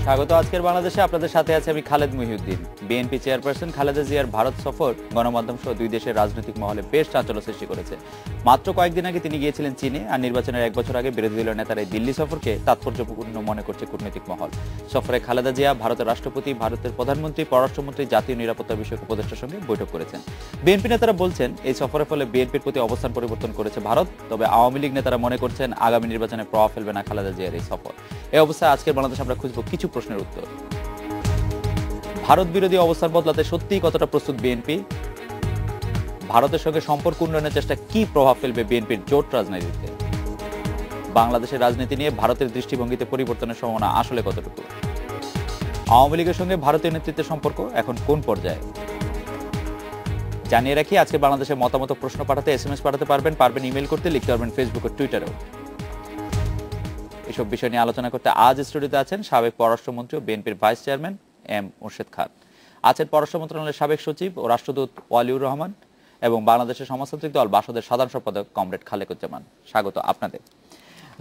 স্বাগত আজকের বাংলাদেশে। আপনাদের সাথে আছে আমি খালেদ মহিউদ্দিন। বিএনপি চেয়ারপারসন খালেদা জিয়ার ভারত সফর গণমাধ্যম সহ দুই দেশের রাজনৈতিক মহলে বেশ চাঞ্চল্য সৃষ্টি করেছে। মাত্র কয়েকদিন আগে তিনি গিয়েছিলেন চীনে, আর নির্বাচনের এক বছর আগে বিরোধী দলীয় নেতারা এই দিল্লি সফরকে তাৎপর্যপূর্ণ মনে করছে কূটনৈতিক মহল। সফরে খালেদা জিয়া ভারতের রাষ্ট্রপতি, ভারতের প্রধানমন্ত্রী, পররাষ্ট্রমন্ত্রী, জাতীয় নিরাপত্তা বিষয়ক উপদেষ্টার সঙ্গে বৈঠক করেছেন। বিএনপি নেতারা বলছেন এই সফরের ফলে বিএনপির প্রতি অবস্থান পরিবর্তন করেছে ভারত। তবে আওয়ামী লীগ নেতারা মনে করছেন আগামী নির্বাচনে প্রভাব ফেলবে না খালেদা জিয়ার এই সফর। এই অবস্থায় আজকের বাংলাদেশে আমরা খুঁজব কিছু প্রশ্নের উত্তর। ভারত বিরোধী অবস্থান বদলাতে সত্যিই কতটা প্রস্তুত বিএনপি? ভারতের সঙ্গে সম্পর্ক উন্নয়নের চেষ্টা কি প্রভাব ফেলবে বিএনপির জোট রাজনীতিতে? বাংলাদেশের রাজনীতি নিয়ে ভারতের দৃষ্টিভঙ্গিতে পরিবর্তনের সম্ভাবনা আসলে কতটুকু? আওয়ামী লীগের সঙ্গে ভারতীয় নেতৃত্বের সম্পর্ক এখন কোন পর্যায়ে? জানিয়ে রাখি, আজকে বাংলাদেশের মতামত প্রশ্ন পাঠাতে SMS পাঠাতে পারবেন ইমেল করতে, লিখতে পারবেন ফেসবুক ও টুইটারেও। এসব বিষয় নিয়ে আলোচনা করতে আজ স্টুডিওতে আছেন সাবেক পররাষ্ট্রমন্ত্রী ও বিএনপির ভাইস চেয়ারম্যান মোর্শেদ খান, আছেন পররাষ্ট্র মন্ত্রণালয়ের সাবেক সচিব ও রাষ্ট্রদূত ওয়ালিউর রহমান এবং বাংলাদেশের সমাজতান্ত্রিক দল বাসদের সাধারণ সম্পাদক কমরেড খালেকুজ্জামান। স্বাগত আপনাদের।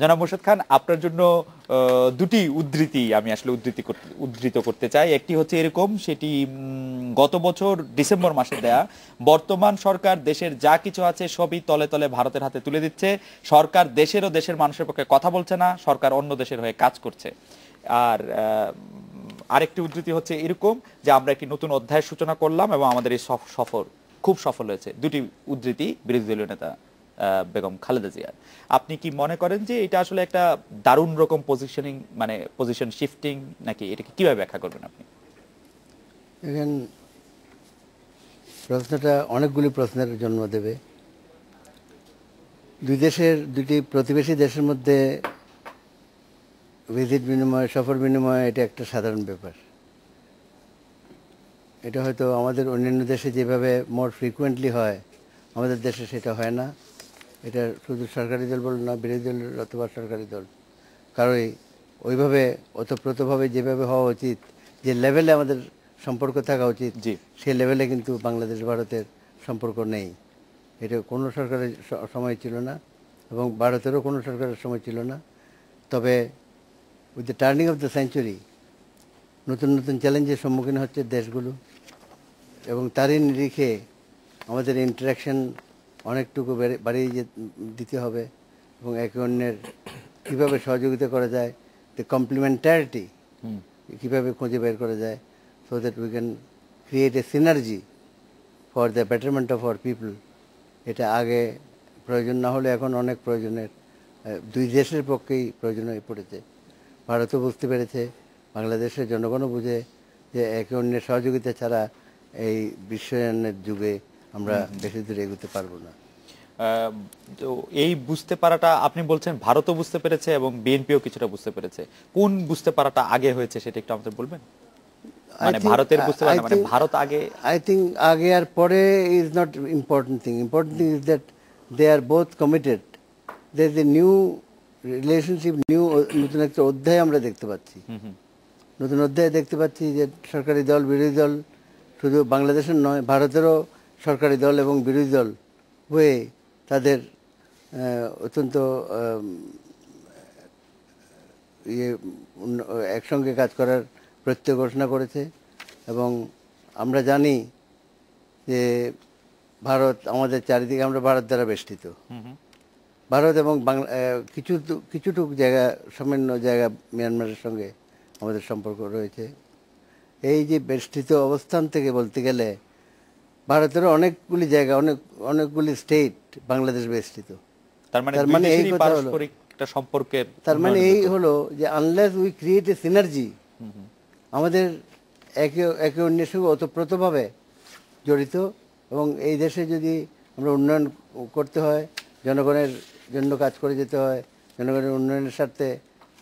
জনাব মোর্শেদ খান, আপনার জন্য দুটি উদ্ধৃতি আমি আসলে উদ্ধৃত করতে চাই। একটি হচ্ছে এরকম, সেটি গত বছর ডিসেম্বর মাসে দেয়া, বর্তমান সরকার দেশের যা কিছু আছে সবই তলে তলে ভারতের হাতে তুলে দিচ্ছে। সরকার দেশের ও দেশের মানুষের পক্ষে কথা বলছে না, সরকার অন্য দেশের হয়ে কাজ করছে। আর আরেকটি উদ্ধৃতি হচ্ছে এরকম যে আমরা একটি নতুন অধ্যায়ের সূচনা করলাম এবং আমাদের এই সফর খুব সফল হয়েছে। দুটি উদ্ধৃতি বিরোধী দলীয় নেতা বেগম খালেদা জিয়ার। আপনি কি মনে করেন যে এটা আসলে একটা দারুণ রকম পজিশনিং, মানে পজিশন শিফটিং, নাকি এটাকে কিভাবে ব্যাখ্যা করবেন আপনি? এখন প্রশ্নটা অনেকগুলি প্রশ্নের জন্ম দেবে। দুটি প্রতিবেশী দেশের মধ্যে ভিজিট বিনিময়, সফর বিনিময়, এটা একটা সাধারণ ব্যাপার। এটা হয়তো আমাদের অন্যান্য দেশে যেভাবে মোর ফ্রিকুয়েন্টলি হয়, আমাদের দেশে সেটা হয় না। এটা শুধু সরকারি দল বল না, বিরোধী দলের অথবা সরকারি দল কারোই ওইভাবে ওতপ্রোতভাবে যেভাবে হওয়া উচিত, যে লেভেলে আমাদের সম্পর্ক থাকা উচিত, সেই লেভেলে কিন্তু বাংলাদেশ ভারতের সম্পর্ক নেই। এটা কোনো সরকারের সময় ছিল না এবং ভারতেরও কোনো সরকারের সময় ছিল না। তবে with the turning of the century নতুন নতুন চ্যালেঞ্জের সম্মুখীন হচ্ছে দেশগুলো এবং তারই নিরিখে আমাদের ইন্টারাকশন অনেকটুকু বাড়িয়ে দিতে হবে এবং একে অন্যের কীভাবে সহযোগিতা করা যায়, দ্য কমপ্লিমেন্টারিটি কীভাবে খুঁজে বের করা যায়, so that we can create a synergy for the betterment of our people. এটা আগে প্রয়োজন না হলে এখন অনেক প্রয়োজনের, দুই দেশের পক্ষেই প্রয়োজন হয়ে পড়েছে। ভারতও বুঝতে পেরেছে, বাংলাদেশের জনগণও বুঝে যে একে অন্যের সহযোগিতা ছাড়া এই বিশ্বায়নের যুগে আমরা বেশি দূরে এগোতে পারবো না। তো এই বুঝতে পারাটা আপনি বলছেন ভারতও বুঝতে পেরেছে এবং বিএনপিও কিছুটা বুঝতে পেরেছে। কোন বুঝতে পারাটা আগে হয়েছে সেটা একটু আমাদের বলবেন? মানে ভারতের বুঝতে পারা, মানে ভারত আগে, আই থিঙ্ক আগে আর পরে is not important thing. Important thing is that they are both committed. There is a new relationship, নতুন একটা অধ্যায় আমরা দেখতে পাচ্ছি। নতুন অধ্যায় দেখতে পাচ্ছি যে সরকারি দল, বিরোধী দল, শুধু বাংলাদেশের নয়, ভারতেরও সরকারি দল এবং বিরোধী দল হয়ে তাদের অত্যন্ত একসঙ্গে কাজ করার প্রত্যয় ঘোষণা করেছে। এবং আমরা জানি যে ভারত আমাদের চারিদিকে, আমরা ভারত দ্বারা বেষ্টিত। ভারত এবং কিছুটুকু জায়গা, সামান্য জায়গা মিয়ানমারের সঙ্গে আমাদের সম্পর্ক রয়েছে। এই যে বেষ্টিত অবস্থান থেকে বলতে গেলে ভারতেরও অনেকগুলি জায়গা, অনেকগুলি স্টেট বাংলাদেশ বেষ্টিত। তার মানে এই কথা হলো, তার মানে এই হলো যে unless we create a synergy, আমাদের একে অন্যের সঙ্গে ওতপ্রোতভাবে জড়িত এবং এই দেশে যদি আমরা উন্নয়ন করতে হয়, জনগণের জন্য কাজ করে যেতে হয়, জনগণের উন্নয়নের স্বার্থে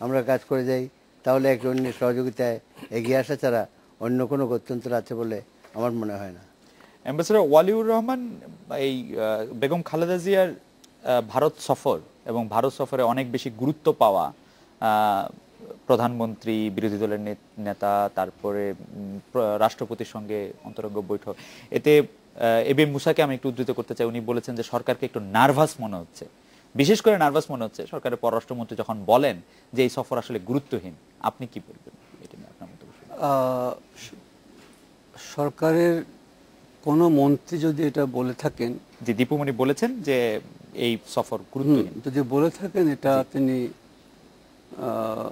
আমরা কাজ করে যাই, তাহলে একে অন্যের সহযোগিতায় এগিয়ে আসা ছাড়া অন্য কোনো গত্যন্তর আছে বলে আমার মনে হয় না। অ্যাম্বাসেডর ওয়ালিউর রহমান, এই বেগম খালেদা জিয়ার ভারত সফর এবং ভারত সফরে অনেক বেশি গুরুত্ব পাওয়া প্রধানমন্ত্রী, বিরোধী দলের নেতা, তারপরে রাষ্ট্রপতির সঙ্গে অন্তরঙ্গ বৈঠক, এতে এবিএম মুসাকে আমি একটু উদ্ধৃত করতে চাই। উনি বলেছেন যে সরকারকে একটু নার্ভাস মনে হচ্ছে, বিশেষ করে নার্ভাস মনে হচ্ছে সরকারের পররাষ্ট্রমন্ত্রী যখন বলেন যে এই সফর আসলে গুরুত্বহীন। আপনি কি বলবেন এটা নিয়ে? আহ, স- সরকারের কোনো মন্ত্রী যদি এটা বলে থাকেন, যে দীপুমণি বলেছেন যে এই সফর গুরুত্বহীন। যদি বলে থাকেন এটা তিনি আহ,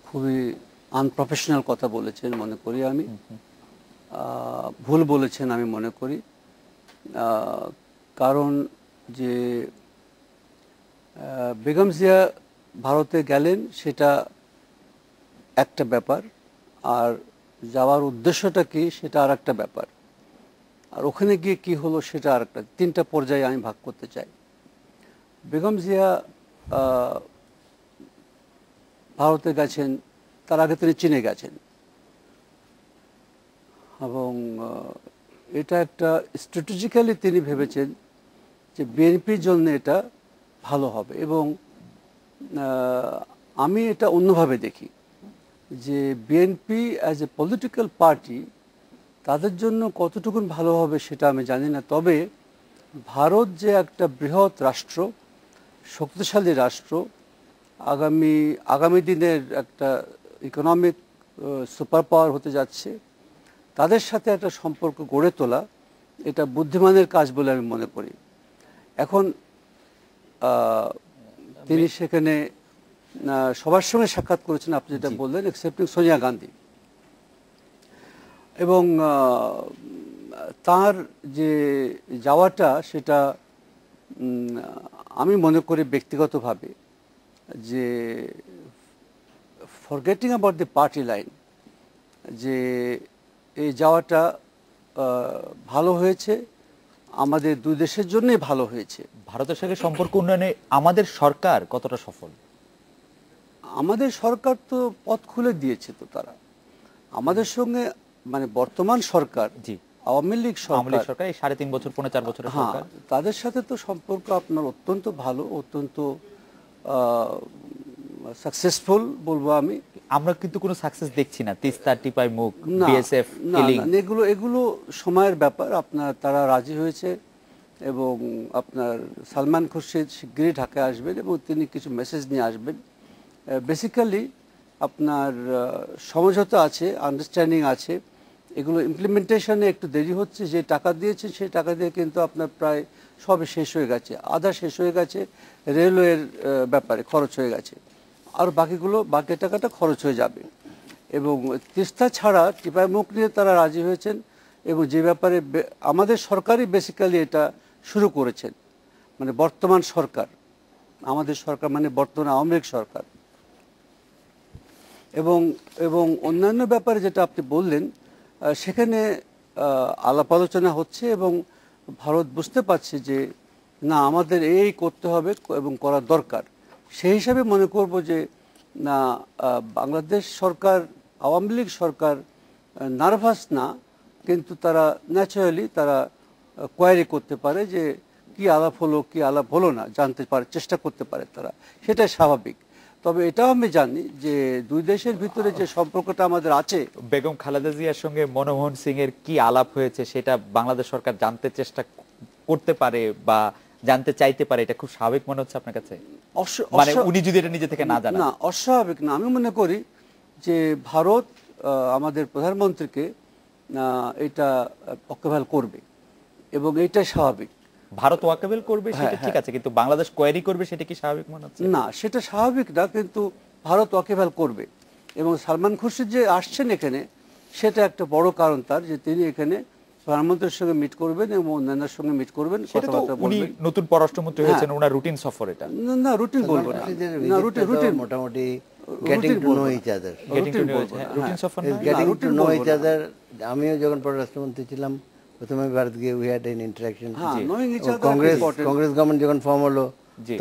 খুবই আনপ্রফেশনাল কথা বলেছেন মনে করি আমি। ভুল বলেছেন আমি মনে করি। কারণ যে বেগম জিয়া ভারতে গেলেন সেটা একটা ব্যাপার, আর যাওয়ার উদ্দেশ্যটা কি সেটা আর একটা ব্যাপার, আর ওখানে গিয়ে কি হলো সেটা আর একটা। তিনটা পর্যায়ে আমি ভাগ করতে চাই। বেগম জিয়া আহ, ভারতে গেছেন, তার আগে তিনি চীনে গেছেন, এবং এটা একটা স্ট্র্যাটেজিক্যালি তিনি ভেবেছেন যে বিএনপির জন্য এটা ভালো হবে। এবং আমি এটা অন্যভাবে দেখি যে BNP as a political party তাদের জন্য কতটুকুন ভালো হবে সেটা আমি জানি না। তবে ভারত যে একটা বৃহৎ রাষ্ট্র, শক্তিশালী রাষ্ট্র, আগামী দিনের একটা ইকোনমিক সুপার পাওয়ার হতে যাচ্ছে, তাদের সাথে একটা সম্পর্ক গড়ে তোলা এটা বুদ্ধিমানের কাজ বলে আমি মনে করি। এখন তিনি সেখানে সবার সঙ্গে সাক্ষাৎ করেছেন, আপনি যেটা বললেন, এক্সেপ্টিং সোনিয়া গান্ধী। এবং তার যে যাওয়াটা সেটা আমি মনে করি ব্যক্তিগতভাবে যে forgetting about the party line, যে এই যাওয়াটা ভালো হয়েছে, আমাদের দুই দেশের জন্যই ভালো হয়েছে। ভারতের সঙ্গে সম্পর্ক উন্নয়নে আমাদের সরকার কতটা সফল? আমাদের সরকার তো পথ খুলে দিয়েছে তো তারা আমাদের সঙ্গে, মানে বর্তমান সরকার, জি, আওয়ামী লীগ সরকার এই 3.5 বছর 4.5 বছরের হ্যাঁ, সরকার, তাদের সাথে তো সম্পর্ক আপনার অত্যন্ত ভালো, অত্যন্ত সাকসেসফুল বলবো আমি। আমরা কিন্তু কোনো সাকসেস দেখছি না। তিস্তা, টিপাই মুখ, না বিএসএফ না কিলিং, না, এগুলো সময়ের ব্যাপার। আপনার তারা রাজি হয়েছে, এবং আপনার সালমান খুরশিদ শিগগিরই ঢাকায় আসবেন এবং তিনি কিছু মেসেজ নিয়ে আসবেন। বেসিক্যালি আপনার সমঝোতা আছে, আন্ডারস্ট্যান্ডিং আছে, এগুলো ইমপ্লিমেন্টেশনে একটু দেরি হচ্ছে। যে টাকা দিয়েছে সেই টাকা দিয়ে কিন্তু আপনার প্রায় সবে শেষ হয়ে গেছে, আধা শেষ হয়ে গেছে, রেলওয়ের ব্যাপারে খরচ হয়ে গেছে, আর বাকি টাকাটা খরচ হয়ে যাবে। এবং তিস্তা ছাড়া টিপাইমুখ নিয়ে তারা রাজি হয়েছেন, এবং যে ব্যাপারে আমাদের সরকারই বেসিক্যালি এটা শুরু করেছেন, মানে বর্তমান সরকার, আমাদের সরকার মানে বর্তমান আওয়ামী লীগ সরকার। এবং অন্যান্য ব্যাপারে যেটা আপনি বললেন, সেখানে আলাপ আলোচনা হচ্ছে, এবং ভারত বুঝতে পারছে যে না, আমাদের এই করতে হবে এবং করা দরকার। সেই হিসাবে মনে করব যে না, বাংলাদেশ সরকার, আওয়ামী লীগ সরকার নার্ভাস না, কিন্তু তারা ন্যাচারালি তারা কোয়ারি করতে পারে যে কি আলাপ হলো কি আলাপ হলো না, জানতে পারে, চেষ্টা করতে পারে তারা, সেটাই স্বাভাবিক। তবে এটাও আমি জানি যে দুই দেশের ভিতরে যে সম্পর্কটা আমাদের আছে। বেগম খালেদা জিয়ার সঙ্গে মনমোহন সিং এর কি আলাপ হয়েছে সেটা বাংলাদেশ সরকার জানতে চেষ্টা করতে পারে বা জানতে চাইতে পারে, এটা খুব স্বাভাবিক মনে হচ্ছে আপনার কাছে? মানে উনি যদি এটা নিজে থেকে না জানেন? না, অস্বাভাবিক না। আমি মনে করি যে ভারত আমাদের প্রধানমন্ত্রীকে এটা ওয়াকিবহাল করবে, এবং এইটাই স্বাভাবিক। ভারত ওয়াকিবহাল করবে সেটা ঠিক আছে, কিন্তু বাংলাদেশ কোয়েরি করবে সেটা কি স্বাভাবিক মনে হচ্ছে? না, সেটা স্বাভাবিক না, কিন্তু ভারত ওয়াকিবহাল করবে। এবং সালমান খুরশিদ যে আসছেন এখানে, সেটা একটা বড় কারণ তার, যে তিনি এখানে প্রধানমন্ত্রীর সঙ্গে মিট করবেন এবং অন্যান্যের সঙ্গে মিট করবেন, কথাবার্তা উনি বলবেন। নতুন পররাষ্ট্রমন্ত্রী হয়েছেন, ওনার রুটিন সফর এটা। না, রুটিন বলবো না, না রুটিন মোটামুটি getting to know each other, routine সফর না, getting to know each other. আমিও যখন পররাষ্ট্রমন্ত্রী ছিলাম, প্রথমে ভারত গিয়ে we had an interaction. Congress government যখন ফর্ম হলো,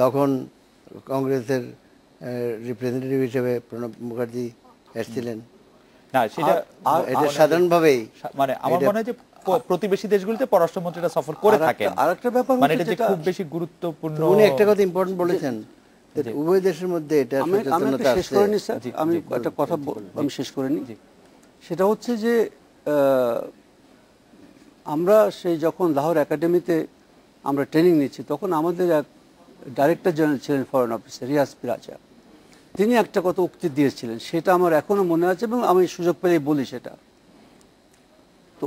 তখন কংগ্রেসের রিপ্রেজেন্টেটিভ হিসেবে প্রণব মুখার্জি এসেছিলেন। না, সেটা এটা সাধারণভাবেই, মানে আমার মনে হয় যে প্রতিবেশী দেশগুলোতে পররাষ্ট্রমন্ত্রীরা সফর করে থাকেন। আরেকটা ব্যাপার মানে এটা যে খুব বেশি গুরুত্বপূর্ণ। উনি একটা কথা ইম্পর্টেন্ট বলেছেন, উভয় দেশের মধ্যে এটা সচেতনতা শেষ করে নি স্যার, আমি একটা কথা আমি শেষ করে নি। সেটা হচ্ছে যে আমরা সেই যখন লাহোর একাডেমিতে আমরা ট্রেনিং নিচ্ছি, তখন আমাদের এক ডাইরেক্টর জেনারেল ছিলেন ফরেন অফিসে, রিয়াজ পিরাজা। তিনি একটা কথা উক্তি দিয়েছিলেন, সেটা আমার এখনো মনে আছে এবং আমি সুযোগ পেলেই বলি সেটা। তো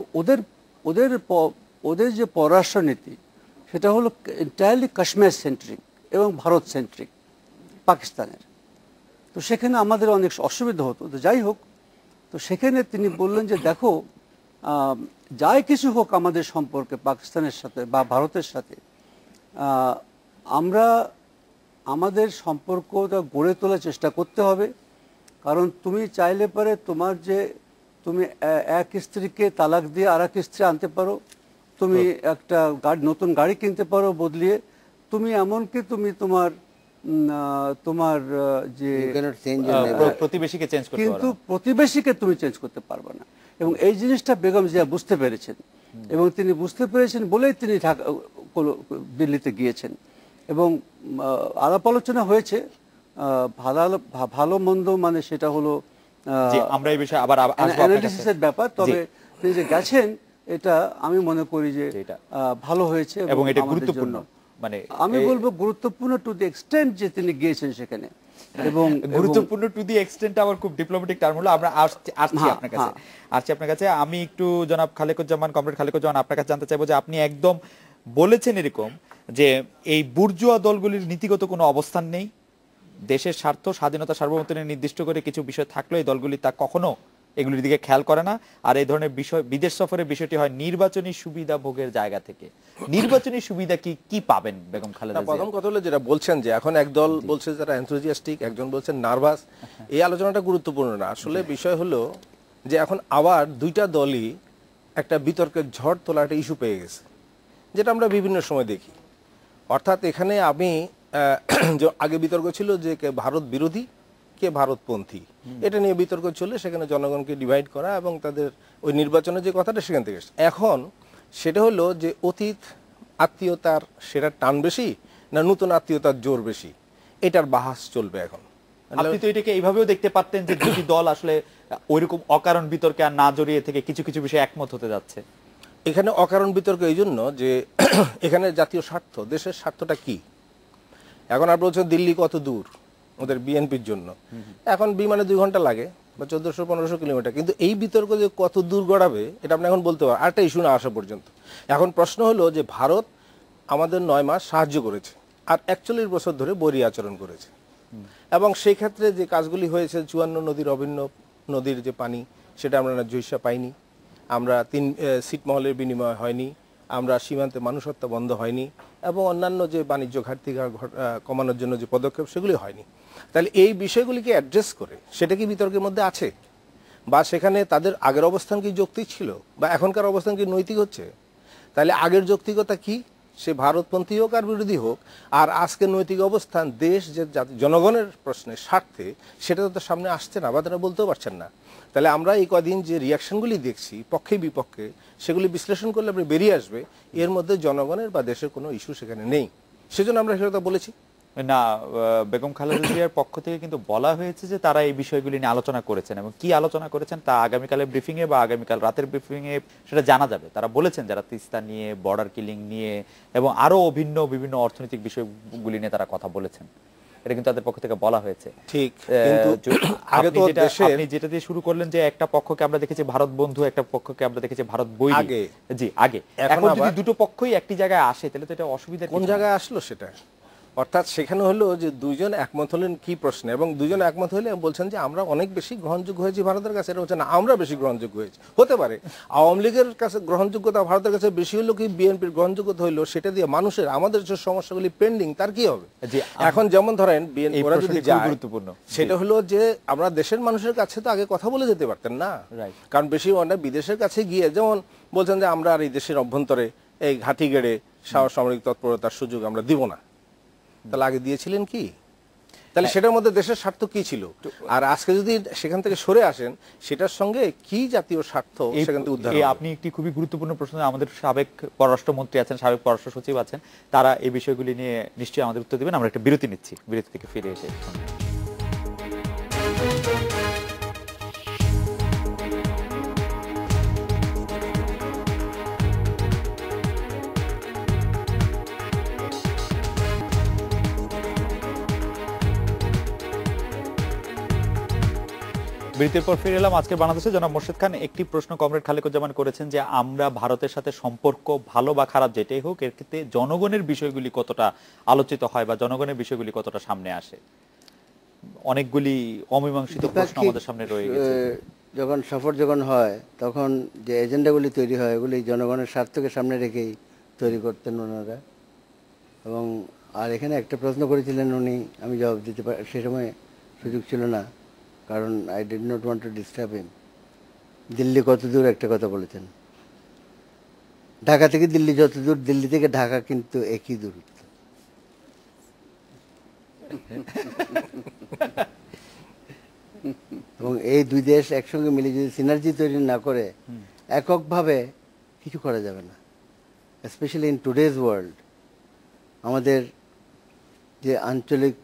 ওদের যে পররাষ্ট্রনীতি সেটা হলো এন্টায়ারলি কাশ্মীর সেন্ট্রিক এবং ভারত সেন্ট্রিক পাকিস্তানের। তো সেখানে আমাদের অনেক অসুবিধা হতো। তো যাই হোক, তো সেখানে তিনি বললেন যে দেখো, যাই কিছু হোক আমাদের সম্পর্কে পাকিস্তানের সাথে বা ভারতের সাথে, আমরা আমাদের সম্পর্কটা গড়ে তোলার চেষ্টা করতে হবে। কারণ তুমি চাইলে পারে তুমি এক স্ত্রীকে তালাক দিয়ে আর এক স্ত্রী আনতে পারো, তুমি একটা নতুন গাড়ি কিনতে পারো বদলিয়ে, তুমি এমনকি তুমি তোমার যে প্রতিবেশীকে চেঞ্জ করতে কিন্তু প্রতিবেশীকে তুমি চেঞ্জ করতে পারবে না। এবং এই জিনিসটা বেগম জিয়া বুঝতে পেরেছেন, এবং তিনি বুঝতে পেরেছেন বলেই তিনি দিল্লিতে গিয়েছেন। এবং আলাপ আলোচনা হয়েছে, ভালো মন্দ মানে সেটা হলো আমরা এই বিষয়ে আবার অ্যানালিসিসের ব্যাপার। তবে তিনি যে গেছেন এটা আমি মনে করি যে ভালো হয়েছে এবং এটা গুরুত্বপূর্ণ। মানে আমি বলবো গুরুত্বপূর্ণ টু দি এক্সটেন্ট যে তিনি গিয়েছেন সেখানে। এবং গুরুত্বপূর্ণ টু দি এক্সটেন্ট আবার খুব ডিপ্লোম্যাটিক টার্ম হলো। আমরা আসছি আপনার কাছে। আমি একটু জনাব কমরেড খালেকুজ্জামান আপনার কাছে জানতে চাইবো যে আপনি একদম বলেছেন এরকম যে এই বুর্জুয়া দলগুলির নীতিগত কোনো অবস্থান নেই, দেশের স্বার্থ, স্বাধীনতা, সার্বভৌমত্বের নির্দিষ্ট করে কিছু বিষয় থাকলেও এই দলগুলি তা কখনো এগুলির দিকে খেয়াল করে না। আর এই ধরনের বিষয়, বিদেশ সফরের বিষয়টি হয় নির্বাচনী সুবিধা ভোগের জায়গা থেকে। নির্বাচনী সুবিধা কি পাবেন বেগম খালেদা জিয়া? প্রথম কথা হলো যেটা বলছেন যে এখন এক দল বলছে যারা এনথুজিয়াস্টিক, একজন বলছেন নার্ভাস, এই আলোচনাটা গুরুত্বপূর্ণ না। আসলে বিষয় হলো যে এখন আবার দুইটা দলই একটা বিতর্কের ঝড় তোলা একটা ইস্যু পেয়ে গেছে, যেটা আমরা বিভিন্ন সময় দেখি। অর্থাৎ এখানে আগে বিতর্ক ছিল যে কে ভারত বিরোধী, কে ভারতপন্থী, এটা নিয়ে বিতর্ক চলে, সেখানে জনগণকে ডিভাইড করা এবং তাদের ওই নির্বাচনের যে কথাটা সেখান থেকে এসেছে। এখন সেটা হলো যে অতীত আত্মীয়তার সেটা টান বেশি না নতুন আত্মীয়তার জোর বেশি, এটার বাহাস চলবে এখন। আপনি তো এটাকে এইভাবেও দেখতে পারতেন যে দুটি দল আসলে ওইরকম অকারণ বিতর্কে আর না জড়িয়ে থেকে কিছু কিছু বিষয়ে একমত হতে যাচ্ছে। এখানে অকারণ বিতর্ক এই জন্য যে এখানে জাতীয় স্বার্থ, দেশের স্বার্থটা কি। এখন আর বলছেন দিল্লি কত দূর ওদের বিএনপির জন্য, এখন বিমানে 2 ঘন্টা লাগে বা 1400-1500 কিলোমিটার, কিন্তু এই বিতর্ক যে কত দূর গড়াবে এটা আপনি এখন বলতে পারেন আরেকটা ইস্যু না আসা পর্যন্ত। এখন প্রশ্ন হলো যে ভারত আমাদের 9 মাস সাহায্য করেছে আর 41 বছর ধরে বৈরী আচরণ করেছে, এবং সেই ক্ষেত্রে যে কাজগুলি হয়েছে 54 নদীর অভিন্ন নদীর যে পানি সেটা আমরা ন্যায্য হিসা পাইনি, আমরা 3 ছিটমহলের বিনিময় হয়নি, আমরা সীমান্তে মানুষ হত্যা বন্ধ হয়নি, এবং অন্যান্য যে বাণিজ্য ঘাটতি কমানোর জন্য যে পদক্ষেপ সেগুলি হয়নি। তাহলে এই বিষয়গুলিকে অ্যাড্রেস করে সেটা কি বিতর্কের মধ্যে আছে, বা সেখানে তাদের আগের অবস্থান কি যৌক্তিক ছিল বা এখনকার অবস্থান কি নৈতিক হচ্ছে? তাহলে আগের যৌক্তিকতা কি, সে ভারতপন্থী হোক আর বিরোধী হোক, আর আজকের নৈতিক অবস্থান দেশ যে জনগণের প্রশ্নের স্বার্থে সেটা তো সামনে আসছে না বা তারা বলতেও পারছেন না। তাহলে আমরা এই কদিন যে রিয়াকশনগুলি দেখছি পক্ষে বিপক্ষে, সেগুলি বিশ্লেষণ করলে আপনি বেরিয়ে আসবে এর মধ্যে জনগণের বা দেশের কোনো ইস্যু সেখানে নেই। সেজন্য আমরা সেটা বলেছি না। বেগম খালেদা জিয়ার পক্ষ থেকে কিন্তু বলা হয়েছে যে তারা এই বিষয়গুলি নিয়ে আলোচনা করেছেন, এবং কি আলোচনা করেছেন তা আগামীকালের ব্রিফিং এ বা আগামীকাল রাতের ব্রিফিং এ সেটা জানা যাবে। তারা বলেছেন যারা তিস্তা নিয়ে, বর্ডার কিলিং নিয়ে এবং আরো বিভিন্ন অর্থনৈতিক বিষয়গুলি নিয়ে তারা কথা বলেছেন, এটা কিন্তু তাদের পক্ষ থেকে বলা হয়েছে। ঠিক, কিন্তু আগে তো আপনি যেটা দিয়ে শুরু করলেন যে একটা পক্ষকে আমরা দেখেছি ভারত বন্ধু, একটা পক্ষকে আমরা দেখেছি ভারত বৈরী। আগে এখন যদি দুটো পক্ষই একটি জায়গায় আসে তাহলে তো এটা অসুবিধা। কোন জায়গায় আসলো সেটা, অর্থাৎ সেখানে হলো যে দুইজন একমত হলেন কি প্রশ্নে, এবং দুইজন একমত হলে বলছেন যে আমরা অনেক বেশি গ্রহণযোগ্য হয়েছি ভারতের কাছে, এটা হচ্ছে না আমরা বেশি গ্রহণযোগ্য হয়েছি। হতে পারে আওয়ামী লীগের কাছে গ্রহণযোগ্যতা ভারতের কাছে বেশি হলো কি বিএনপির গ্রহণযোগ্যতা হইলো, সেটা দিয়ে মানুষের আমাদের যে সমস্যাগুলি পেন্ডিং তার কি হবে? এখন যেমন ধরেন বিএনপি ওরা যদি যায়, গুরুত্বপূর্ণ সেটা হলো যে আমরা দেশের মানুষের কাছে তো আগে কথা বলে যেতে পারতেন না, কারণ বেশি অনেক বিদেশের কাছে গিয়ে যেমন বলছেন যে আমরা আর এই দেশের অভ্যন্তরে এই ঘাঁটি গেড়ে সামরিক তৎপরতার সুযোগ আমরা দিব না, তাহলে আগে দিয়েছিলেন কি? তাহলে সেটার মধ্যে দেশের স্বার্থ কি ছিল? আর আজকে যদি সেখান থেকে সরে আসেন, সেটার সঙ্গে কি জাতীয় স্বার্থ সেখান থেকে উদ্ধার হবে? আপনি একটি খুবই গুরুত্বপূর্ণ প্রশ্ন, আমাদের সাবেক পররাষ্ট্রমন্ত্রী আছেন, সাবেক পররাষ্ট্র সচিব আছেন, তারা এই বিষয়গুলি নিয়ে নিশ্চয়ই আমাদের উত্তর দেবেন। আমরা একটা বিরতি নিচ্ছি, বিরতি থেকে ফিরে এসে বিরতির পর ফিরে এলাম আজকে বাংলাদেশে। জনাব মোর্শেদ খান, একটি প্রশ্ন কমরেড খালেকুজ্জামান করেছেন যে আমরা ভারতের সাথে সম্পর্ক ভালো বা খারাপ যেটাই হোক, এর ক্ষেত্রে জনগণের বিষয়গুলি কতটা আলোচিত হয় বা জনগণের বিষয়গুলি কতটা সামনে আসে। অনেকগুলি অমীমাংসিত প্রশ্ন আমাদের সামনে রয়ে গেছে। যখন সফর যখন হয় তখন যে এজেন্ডাগুলি তৈরি হয় ওগুলি জনগণের স্বার্থকে সামনে রেখেই তৈরি করতেন ওনারা। এবং আর এখানে একটা প্রশ্ন করেছিলেন উনি, আমি জবাব দিতে পারি, সে সময় সুযোগ ছিল না, কারণ I did not want to disturb হিম। দিল্লি কত দূর একটা কথা বলেছেন, ঢাকা থেকে দিল্লি যত দূর, দিল্লি থেকে ঢাকা কিন্তু একই দূরত্ব। এবং এই দুই দেশ একসঙ্গে মিলে যদি সিনার্জি তৈরি না করে এককভাবে কিছু করা যাবে না, স্পেশালি ইন টুডেজ ওয়ার্ল্ড। আমাদের যে আঞ্চলিক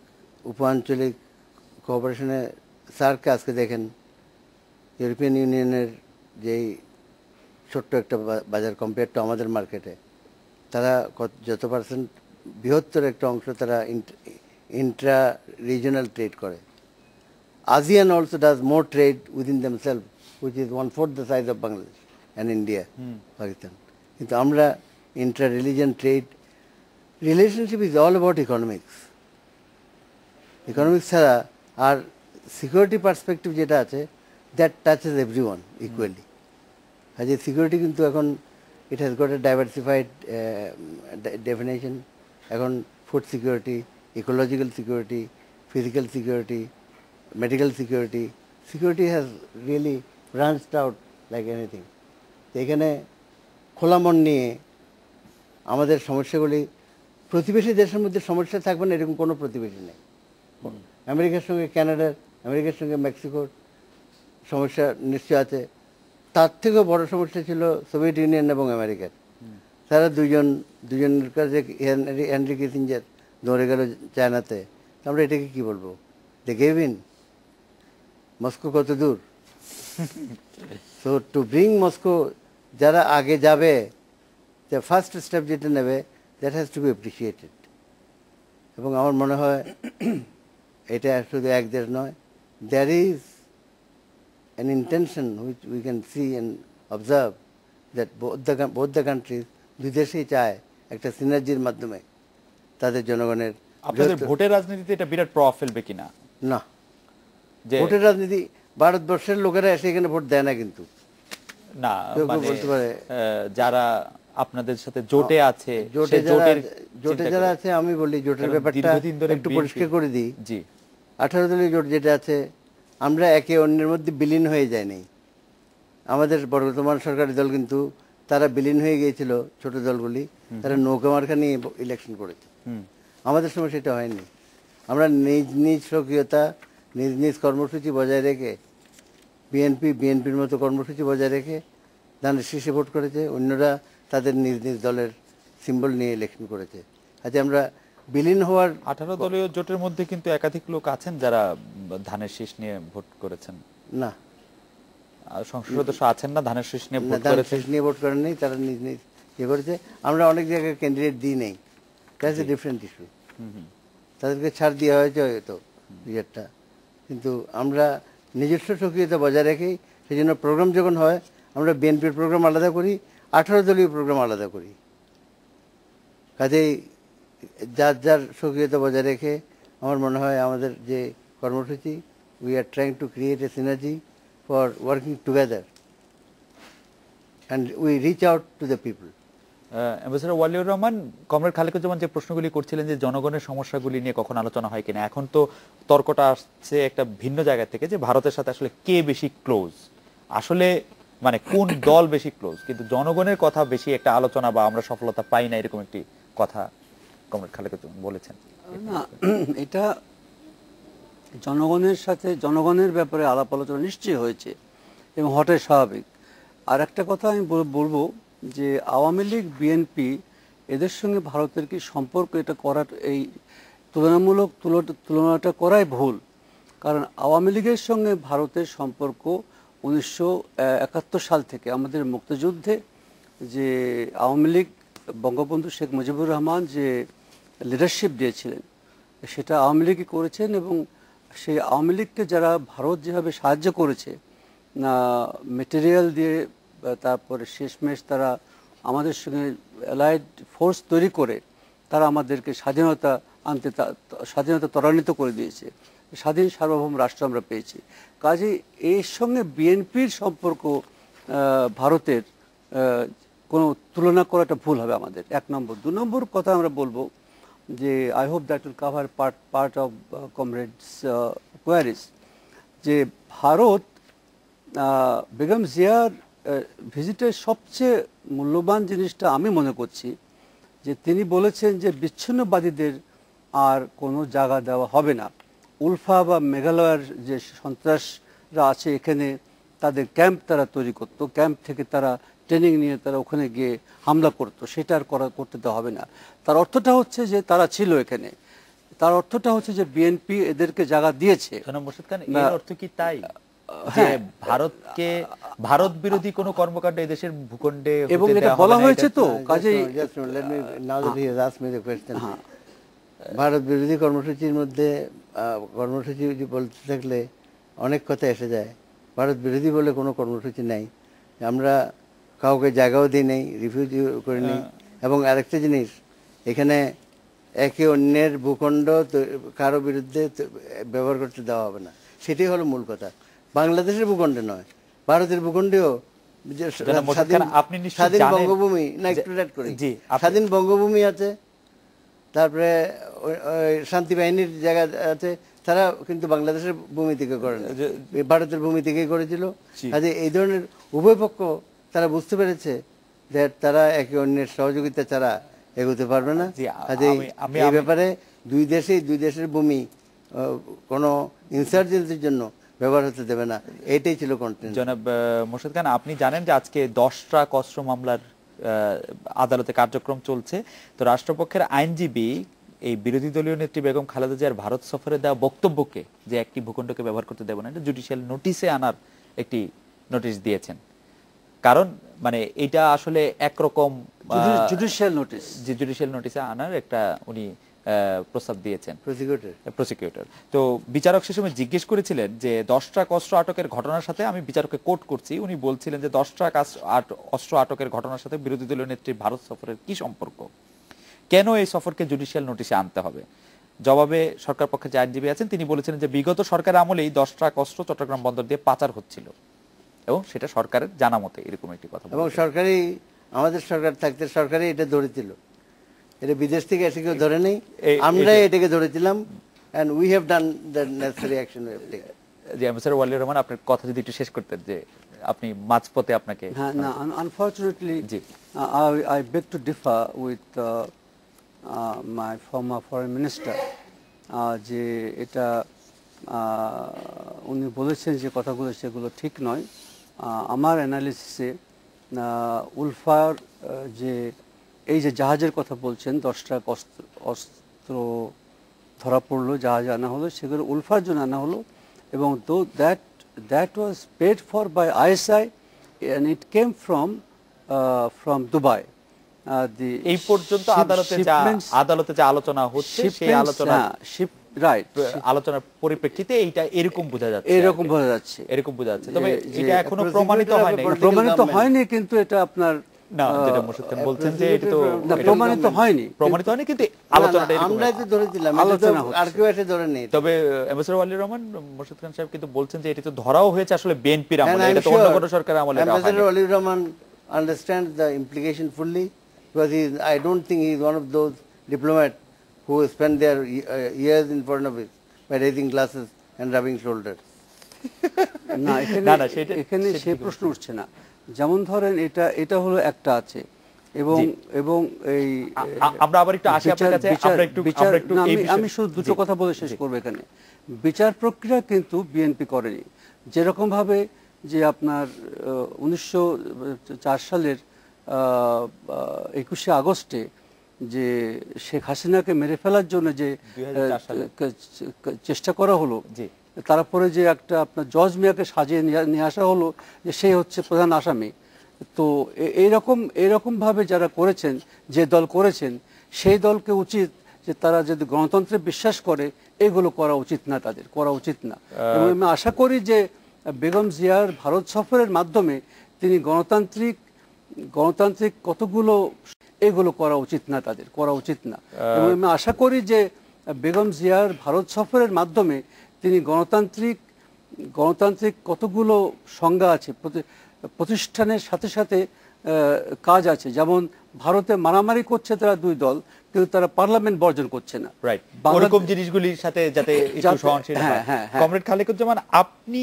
উপ আঞ্চলিক কোঅপারেশনে সার্ককে আজকে দেখেন, ইউরোপিয়ান ইউনিয়নের যেই ছোট্ট একটা বাজার কম্পেয়ার টু আমাদের মার্কেটে, তারা যত পার্সেন্ট বৃহত্তর একটা অংশ তারা ইন্ট্রা রিজিওনাল ট্রেড করে। ASEAN also does more trade within themselves, which is 1/4 the size of Bangladesh and India, Pakistan. কিন্তু আমরা intra-religion trade, relationship is all about economics. Economics ছাড়া আর সিকিউরিটি পার্সপেক্টিভ যেটা আছে, that touches everyone equally. কাজে security কিন্তু এখন it has got a diversified definition. এখন food security, ecological security, physical security, medical security has really branched out like anything. তো এখানে খোলা মন নিয়ে আমাদের সমস্যাগুলি, প্রতিবেশী দেশের মধ্যে সমস্যা থাকবে না এরকম কোনো প্রতিবেশী নেই। আমেরিকার সঙ্গে কানাডার, আমেরিকার সঙ্গে মেক্সিকোর সমস্যা নিশ্চয় আছে। তার থেকেও বড় সমস্যা ছিল সোভিয়েত ইউনিয়ন এবং আমেরিকার। তারা দুজনের কাছে হেনরি কিসিঞ্জার দৌড়ে গেল চায়নাতে। আমরা এটাকে কি বলবো, দে গেভ ইন। মস্কো কত দূর? সো টু ব্রিং মস্কো, যারা আগে যাবে, দ্য ফার্স্ট স্টেপ যেটা নেবে, that has to be appreciated. এবং আমার মনে হয় এটা শুধু এক দেশ নয়, there is an intention which we can see and observe that both the countries, দুই দেশই চায় একটা সিনার্জির মাধ্যমে তাদের জনগণের। আপনাদের ভোটের রাজনীতিতে এটা বিরাট প্রভাব ফেলবে কিনা? না, ভোটের রাজনীতি, ভারতবর্ষের লোকেরা এসে এখানে ভোট দেয় না, কিন্তু না মানে বলতে পারে যারা আপনাদের সাথে জোটে আছে, জোটে যারা আছে, আমি বলি জোটের ব্যাপারটা একটু পরিষ্কার করে দিই। জি, 18 দলীয় জোট যেটা আছে, আমরা একে অন্যের মধ্যে বিলীন হয়ে যায়নি। আমাদের বর্তমান সরকারি দল কিন্তু তারা বিলীন হয়ে গিয়েছিল, ছোট দলগুলি, তারা নৌকা মার্কা নিয়ে ইলেকশন করেছে। আমাদের সময় সেটা হয়নি। আমরা নিজ নিজ সক্রিয়তা, নিজ নিজ কর্মসূচি বজায় রেখে, বিএনপির মতো কর্মসূচি বজায় রেখে ধানের শীর্ষে ভোট করেছে, অন্যরা তাদের নিজ নিজ দলের সিম্বল নিয়ে ইলেকশন করেছে। আচ্ছা, আমরা বিলীন হওয়ার 18 দলীয় জোটের মধ্যে কিন্তু একাধিক লোক আছেন যারা ধানের শীষ নিয়ে ভোট করেছেন। না, সংসদ সদস্য আছেন না ধানের শীষ নিয়ে ভোট ধানের শীষ নিয়ে ভোট করেন নেই, তারা নিজ নিজ ইয়ে করেছে। আমরা অনেক জায়গায় ক্যান্ডিডেট দিই নেই, দ্যাটস এ ডিফারেন্ট ইস্যু। তাদেরকে ছাড় দেওয়া হয়েছে হয়তো দুই-একটা, কিন্তু আমরা নিজস্ব সক্রিয়তা বজায় রেখেই, সেই জন্য প্রোগ্রাম যখন হয় আমরা বিএনপির প্রোগ্রাম আলাদা করি, 18 দলীয় প্রোগ্রাম আলাদা করি। কাজেই যার যার সক্রিয়তা বজায় রেখে আমার মনে হয় আমাদের যে কর্মসূচি, we are trying to create a synergy for working together and we reach out to the people. Ambassador Waliur Rahman, comrade Khalequzzaman যে প্রশ্নগুলি করছিলেন যে জনগণের সমস্যাগুলি নিয়ে কখন আলোচনা হয় কিনা, এখন তো তর্কটা আসছে একটা ভিন্ন জায়গা থেকে যে ভারতের সাথে আসলে কে বেশি ক্লোজ, আসলে মানে কোন দল বেশি ক্লোজ, কিন্তু জনগণের কথা বেশি একটা আলোচনা বা আমরা সফলতা পাই না, এরকম একটি কথা কমরেড খালেকুজ্জামান বলেছেন। না, এটা জনগণের সাথে, জনগণের ব্যাপারে আলাপ আলোচনা নিশ্চয়ই হয়েছে এবং হঠাৎ স্বাভাবিক। আর একটা কথা আমি বলবো যে আওয়ামী লীগ, বিএনপি এদের সঙ্গে ভারতের কি সম্পর্ক, এটা করা, এই তুলনাটা করাই ভুল। কারণ আওয়ামী লীগের সঙ্গে ভারতের সম্পর্ক 1971 সাল থেকে, আমাদের মুক্তিযুদ্ধে যে আওয়ামী লীগ, বঙ্গবন্ধু শেখ মুজিবুর রহমান যে লিডারশিপ দিয়েছিলেন, সেটা আওয়ামী লীগই করেছেন এবং সেই আওয়ামী লীগকে যারা ভারত যেভাবে সাহায্য করেছে মেটেরিয়াল দিয়ে, তারপরে শেষমেশ তারা আমাদের সঙ্গে অ্যালাইড ফোর্স তৈরি করে তারা আমাদেরকে স্বাধীনতা স্বাধীনতা ত্বরান্বিত করে দিয়েছে, স্বাধীন সার্বভৌম রাষ্ট্র আমরা পেয়েছি। কাজে এর সঙ্গে বিএনপির সম্পর্ক ভারতের কোনো তুলনা করাটা ভুল হবে আমাদের, 1 নম্বর। 2 নম্বর কথা আমরা বলবো যে I hope that will cover part of comrades queries, যে ভারত বেগম জিয়ার ভিজিটের সবচেয়ে মূল্যবান জিনিসটা আমি মনে করছি যে তিনি বলেছেন যে বিচ্ছিন্নবাদীদের আর কোনো জায়গা দেওয়া হবে না। উলফা বা মেঘালয়ের যে সন্ত্রাসরা আছে এখানে, তাদের ক্যাম্প তারা তৈরি করতো, ক্যাম্প থেকে তারা ট্রেনিং নিয়ে তারা ওখানে গিয়ে হামলা করতো, সেটা আর করতে দেওয়া হবে না। তার অর্থটা হচ্ছে যে তারা ছিল এখানে, তার অর্থটা হচ্ছে যে বিএনপি এদেরকে জায়গা দিয়েছে। মোর্শেদ খান, এর অর্থ কি তাই যে ভারতকে, ভারত বিরোধী কোনো কর্মকাণ্ড এই দেশের ভূখণ্ডে এবং এটা বলা হয়েছে তো, কাজেই ভারত বিরোধী কর্মসূচির মধ্যে কর্মসূচি বলতে থাকলে অনেক কথা এসে যায়। ভারত বিরোধী বলে কোনো কর্মসূচি নাই, আমরা কাউকে জায়গাও দিই নেই, রিফিউজি করে নিই। এবং আরেকটা জিনিস, এখানে একে অন্যের ভূখণ্ড কারো বিরুদ্ধে ব্যবহার করতে দেওয়া হবে না, সেটাই হলো মূল কথা। বাংলাদেশের ভূখণ্ডে নয়, ভারতের ভূখণ্ডেও স্বাধীন বঙ্গভূমি, না একটু রেড করি, স্বাধীন বঙ্গভূমি আছে, তারপরে শান্তি বাহিনীর জায়গা আছে, তারা কিন্তু বাংলাদেশের ভূমি থেকে করেন, ভারতের ভূমি থেকেই করেছিল। কাজে এই ধরনের উভয় পক্ষ তারা বুঝতে পেরেছে যে তারা একে অন্যের সহযোগিতা ছাড়া এগোতে পারবে না। কাজে এই ব্যাপারে দুই দেশের ভূমি কোনো ইনসার্জেন্সির জন্য ব্যবহার হতে দেবে না, এইটাই ছিল কন্টেন্ট। জনাব মোর্শেদ খান, আপনি জানেন যে আজকে 10টা অস্ত্র মামলার আদালতে কার্যক্রম চলছে। তো রাষ্ট্রপক্ষের আইনজীবী এই বিরোধী দলীয় নেত্রী বেগম খালেদা জিয়ার ভারত সফরে দেওয়া বক্তব্যকে, যে একটি ভূখণ্ডকে ব্যবহার করতে দেব না, এটা জুডিশিয়াল নোটিশে আনার একটি নোটিশ দিয়েছেন। কারণ মানে এটা আসলে একরকম জুডিশিয়াল নোটিশ, যে জুডিশিয়াল নোটিশে আনার একটা উনি প্রস্তাব দিয়েছেন প্রসিকিউটর। তো বিচারক সে সময় জিজ্ঞেস করেছিলেন যে 10টা অস্ত্র আটকের ঘটনার সাথে, আমি বিচারককে কোট করছি, উনি বলছিলেন যে 10টা অস্ত্র আটকের ঘটনার সাথে বিরোধী দলীয় নেত্রী ভারত সফরের কি সম্পর্ক, কেন এই সফরকে জুডিশিয়াল নোটিশে আনতে হবে? জবাবে সরকার পক্ষে যে আইনজীবী আছেন তিনি বলেছিলেন যে বিগত সরকারের আমলেই 10টা অস্ত্র চট্টগ্রাম বন্দর দিয়ে পাচার হচ্ছিল এবং সেটা সরকারের জানা মতে, এরকম একটি কথা। এবং আমাদের সরকার থাকতে সরকারই এটা ধরেছিল, এটা বিদেশ থেকে এসে কেউ ধরে নেই, আমরাই এটাকে ধরেছিলাম, and we have done the necessary action we have taken. G sir, Waliur Rahman, আপনার কথা যদি একটু শেষ করতেন, যে আপনি মাঝপথে আপনাকে। হ্যাঁ, না, unfortunately I beg to differ with my former foreign minister, যে এটা উনি বলেছেন যে কথাগুলো সেগুলো ঠিক নয়। আমার অ্যানালিসিসে উলফার যে এই যে জাহাজের কথা বলছেন, 10টা অস্ত্র ধরা পড়লো, জাহাজ আনা হলো, সেগুলো উলফার জন্য আনা হলো, এবং that was paid for by ISI and it came from Dubai. এই পর্যন্ত আদালতে যে আলোচনা হচ্ছে, সেই আলোচনার পরিপ্রেক্ষিতে এইটা এরকম বোঝা যাচ্ছে, তবে এটা এখনো প্রমাণিত হয়নি, কিন্তু এটা আপনার না, যেটা মোর্শেদ খান বলছেন যে এটা তো প্রমাণিত হয়নি, কিন্তু আলোচনাটা আমরাই তো ধরেছিলাম, আলোচনা আর কেউ এসে ধরে নেই। তবে এমএসআর ওয়ালিউর রহমান, মোর্শেদ খান সাহেব কিন্তু বলছেন যে এটা তো ধরাও হয়েছে আসলে বিএনপির আমলে, এটা তো অন্য কোনো সরকারের আমলে। MSR Waliur Rahman understands the implication fully, because I don't think he is one of those diplomats who spend their years in foreign office by raising glasses and rubbing shoulders. না, এখানে সেই প্রশ্ন উঠছে না। যেমন ধরেন এটা হলো একটা আছে, এবং এই আমরা আবার একটু আসি আপনার কাছে, আমি শুধু দুটো কথা বলে শেষ করব। এখানে বিচার প্রক্রিয়া কিন্তু বিএনপি করেনি, যেরকম ভাবে যে আপনার 1904 সালের 21শে আগস্টে যে শেখ হাসিনাকে মেরে ফেলার জন্য যে চেষ্টা করা হলো, তারপরে যে একটা আপনার জজ মিয়াকে সাজিয়ে নিয়ে আসা হলো যে সে হচ্ছে প্রধান আসামি। তো এইরকম ভাবে যারা করেছেন, যে দল করেছেন, সেই দলকে উচিত যে তারা যদি গণতন্ত্রে বিশ্বাস করে এগুলো করা উচিত না, তাদের করা উচিত না। এবং আমি আশা করি যে বেগম জিয়ার ভারত সফরের মাধ্যমে তিনি গণতান্ত্রিক কতগুলো এগুলো করা উচিত না, তাদের করা উচিত না। এবং আমি আশা করি যে বেগম জিয়ার ভারত সফরের মাধ্যমে তিনি গণতান্ত্রিক কতগুলো সংজ্ঞা আছে, প্রতিষ্ঠানের সাথে সাথে কাজ আছে। যেমন ভারতে মারামারি করছে তারা দুই দল, কিন্তু তারা পার্লামেন্ট বর্জন করছে না। রাইট, ওরকম জিনিসগুলির সাথে যাতে একটু সহনশীল হয়। কমরেড খালেকুজ্জামান, আপনি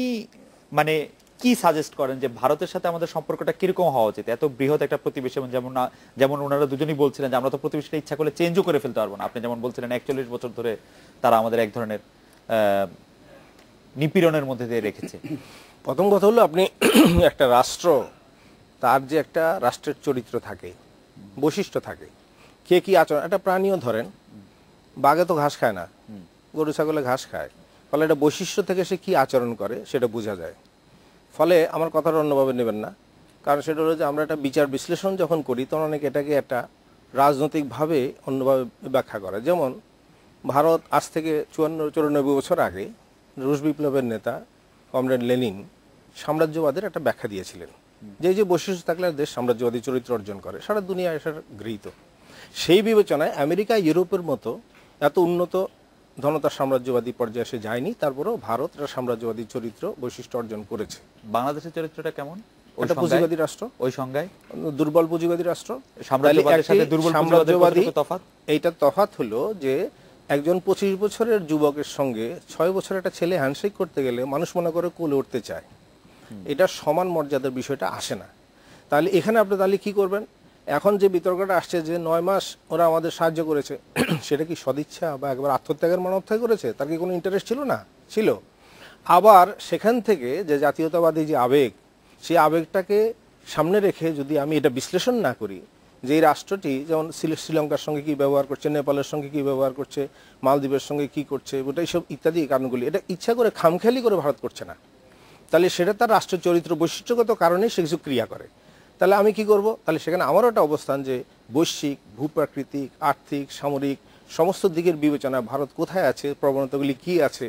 মানে কি সাজেস্ট করেন যে ভারতের সাথে আমাদের সম্পর্কটা কিরকম হওয়া উচিত? এত বৃহৎ একটা প্রতিবেশী, যেমন ওনারা দুজনই বলছিলেন যে আমরা তো প্রতিবেশীটা ইচ্ছা করলে চেঞ্জও করে ফেলতে পারবো না। আপনি যেমন বলছিলেন 41 বছর ধরে তারা আমাদের এক ধরনের নিপীড়নের মধ্যে দিয়ে রেখেছে। প্রথম কথা হলো, আপনি একটা রাষ্ট্র, তার যে একটা রাষ্ট্রের চরিত্র থাকে, বৈশিষ্ট্য থাকে, কে কি আচরণ, একটা প্রাণীও ধরেন, বাঘে তো ঘাস খায় না, গরু ছাগলে ঘাস খায়, ফলে এটা বৈশিষ্ট্য থেকে সে কি আচরণ করে সেটা বোঝা যায়। ফলে আমার কথাটা অন্যভাবে নেবেন না, কারণ সেটা হলো যে আমরা একটা বিচার বিশ্লেষণ যখন করি তখন অনেকে এটাকে একটা রাজনৈতিকভাবে অন্যভাবে ব্যাখ্যা করে। যেমন ভারত আজ থেকে 94 বছর আগে রুশ বিপ্লবের নেতা কমরেড লেনিন সাম্রাজ্যবাদের একটা ব্যাখ্যা দিয়েছিলেন, যে বৈশিষ্ট্য থাকলে দেশ সাম্রাজ্যবাদী চরিত্র অর্জন করে, সারা দুনিয়ায় এসে গৃহীত। সেই বিবেচনায় আমেরিকা, ইউরোপের মতো এত উন্নত ধনতার সাম্রাজ্যবাদী পর্যায়ে এসে যায়নি, তারপরেও ভারত একটা সাম্রাজ্যবাদী চরিত্র বৈশিষ্ট্য অর্জন করেছে। বাংলাদেশের চরিত্রটা কেমন? একটা পুঁজিবাদী রাষ্ট্র, ওই সংজ্ঞায় দুর্বল পুঁজিবাদী রাষ্ট্র। সাম্রাজ্যবাদের সাথে দুর্বল পুঁজিবাদী তফাৎ, এইটা তফাৎ হলো যে একজন 25 বছরের যুবকের সঙ্গে 6 বছরের একটা ছেলে হ্যান্ডশেক করতে গেলে মানুষ মনে করে কোলে উঠতে চায়, এটা সমান মর্যাদার বিষয়টা আসে না। তাহলে এখানে আপনি তাহলে কি করবেন? এখন যে বিতর্কটা আসছে যে 9 মাস ওরা আমাদের সাহায্য করেছে, সেটা কি সদিচ্ছা বা একবার আত্মত্যাগের মনোভাবে করেছে? তার কি কোনো ইন্টারেস্ট ছিল না? ছিল। আবার সেখান থেকে যে জাতীয়তাবাদী যে আবেগ, সেই আবেগটাকে সামনে রেখে যদি আমি এটা বিশ্লেষণ না করি যে এই রাষ্ট্রটি যেমন শ্রীলঙ্কার সঙ্গে কি ব্যবহার করছে, নেপালের সঙ্গে কি ব্যবহার করছে, মালদ্বীপের সঙ্গে কি করছে, ওটা এইসব ইত্যাদি কারণগুলি, এটা ইচ্ছা করে খামখেয়ালি করে ভারত করছে না, তাহলে সেটা তার রাষ্ট্র চরিত্র বৈশিষ্ট্যগত কারণে সে কিছু ক্রিয়া করে। তাহলে আমি কি করব? তাহলে সেখানে আমারও একটা অবস্থান যে বৈশ্বিক, ভূপ্রাকৃতিক, আর্থিক, সামরিক সমস্ত দিকের বিবেচনায় ভারত কোথায় আছে, প্রবণতাগুলি কি আছে,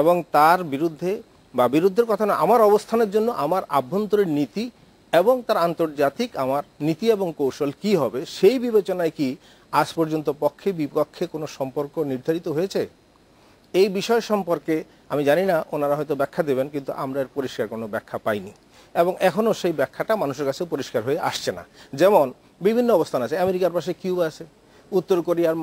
এবং তার বিরুদ্ধে বা বিরুদ্ধের কথা না, আমার অবস্থানের জন্য আমার আভ্যন্তরীণ নীতি এবং তার আন্তর্জাতিক আমার নীতি এবং কৌশল কি হবে, সেই বিবেচনায় কি আজ পর্যন্ত পক্ষে বিপক্ষে কোনো সম্পর্ক নির্ধারিত হয়েছে? এই বিষয় সম্পর্কে আমি জানি না, ওনারা হয়তো ব্যাখ্যা দেবেন, কিন্তু আমরা এর পরিষ্কার কোনো ব্যাখ্যা পাইনি, এবং এখনও সেই ব্যাখ্যাটা মানুষের কাছে পরিষ্কার হয়ে আসছে না। যেমন বিভিন্ন অবস্থান আছে, আমেরিকার পাশে কিউবা আছে, উত্তর কোরিয়ার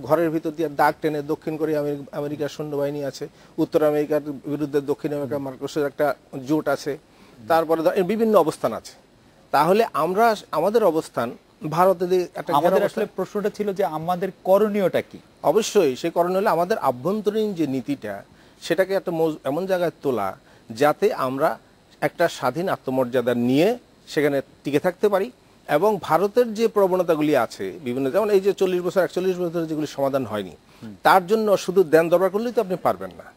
ঘরের ভিতর দিয়ে দাগ টেনে দক্ষিণ কোরিয়া আমেরিকার সৈন্যবাহিনী আছে, উত্তর আমেরিকার বিরুদ্ধে দক্ষিণ আমেরিকা মার্কোসের একটা জোট আছে, তারপরে বিভিন্ন অবস্থান আছে। তাহলে আমরা আমাদের অবস্থান ভারতে আমাদের আসলে প্রশ্নটা ছিল যে আমাদের করণীয়টা কি? অবশ্যই সেই করণীয় হলো আমাদের আভ্যন্তরীণ যে নীতিটা, সেটাকে একটা এমন জায়গায় তোলা যাতে আমরা একটা স্বাধীন আত্মমর্যাদা নিয়ে সেখানে টিকে থাকতে পারি, এবং ভারতের যে প্রবণতাগুলি আছে বিভিন্ন, যেমন এই যে 40 বছর 41 বছর যেগুলি সমাধান হয়নি, তার জন্য শুধু দেন দরবার করলেই তো আপনি পারবেন না।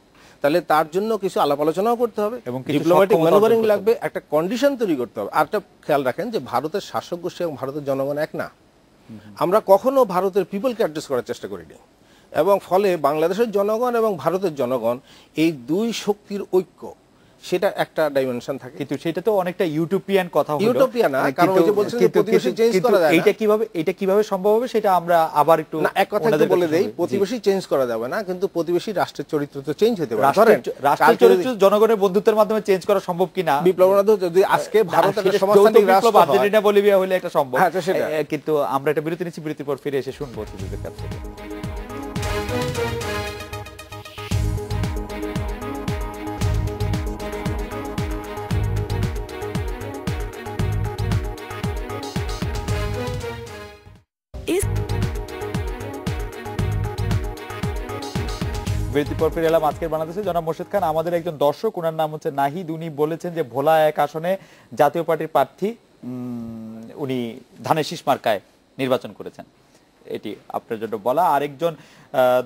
তাহলে তার জন্য কিছু আলাপ আলোচনাও করতে হবে, এবং ডিপ্লোম্যাটিক ম্যানুভারিং লাগবে, একটা কন্ডিশন তৈরি করতে হবে। আর একটা খেয়াল রাখেন যে ভারতের শাসক গোষ্ঠী এবং ভারতের জনগণ এক না। আমরা কখনো ভারতের পিপলকে অ্যাড্রেস করার চেষ্টা করিনি, এবং ফলে বাংলাদেশের জনগণ এবং ভারতের জনগণ এই দুই শক্তির ঐক্য, সেটা একটা ডাইমেনশন থাকে। কিন্তু সেটা তো অনেকটা ইউটোপিয়ান কথা হলো। ইউটোপিয়ান না, কারণ ওই যে বলছেন যে প্রতিবেশী চেঞ্জ করা যায় না, এইটা কিভাবে সম্ভব হবে সেটা আমরা আবার একটু না, এক কথা একটু বলে দেই, প্রতিবেশী চেঞ্জ করা যাবে না, কিন্তু প্রতিবেশী রাষ্ট্রের চরিত্র তো চেঞ্জ হতে পারে। ধরেন রাষ্ট্রের চরিত্র জনগণের বন্ধুত্বের মাধ্যমে চেঞ্জ করা সম্ভব কিনা? বিপ্লববাদ যদি আজকে ভারত একটা সমাজতান্ত্রিক রাষ্ট্র হয়, আর্জেন্টিনা বলিভিয়া হলে একটা সম্ভব। কিন্তু আমরা একটা বিরতি নিচ্ছি, বিরতির পর ফিরে এসে শুনবো অতিথিদের কাছ থেকে। বিরতির পর ফিরে এলাম আজকের বাংলাদেশে। জনাব মোর্শেদ খান, আমাদের একজন দর্শক, ওনার নাম হচ্ছে নাহিদ, উনি বলেছেন যে ভোলা 1 আসনে জাতীয় পার্টির প্রার্থী উনি ধানের শীষ মার্কায় নির্বাচন করেছেন, এটি আপনার জন্য বলা। আরেকজন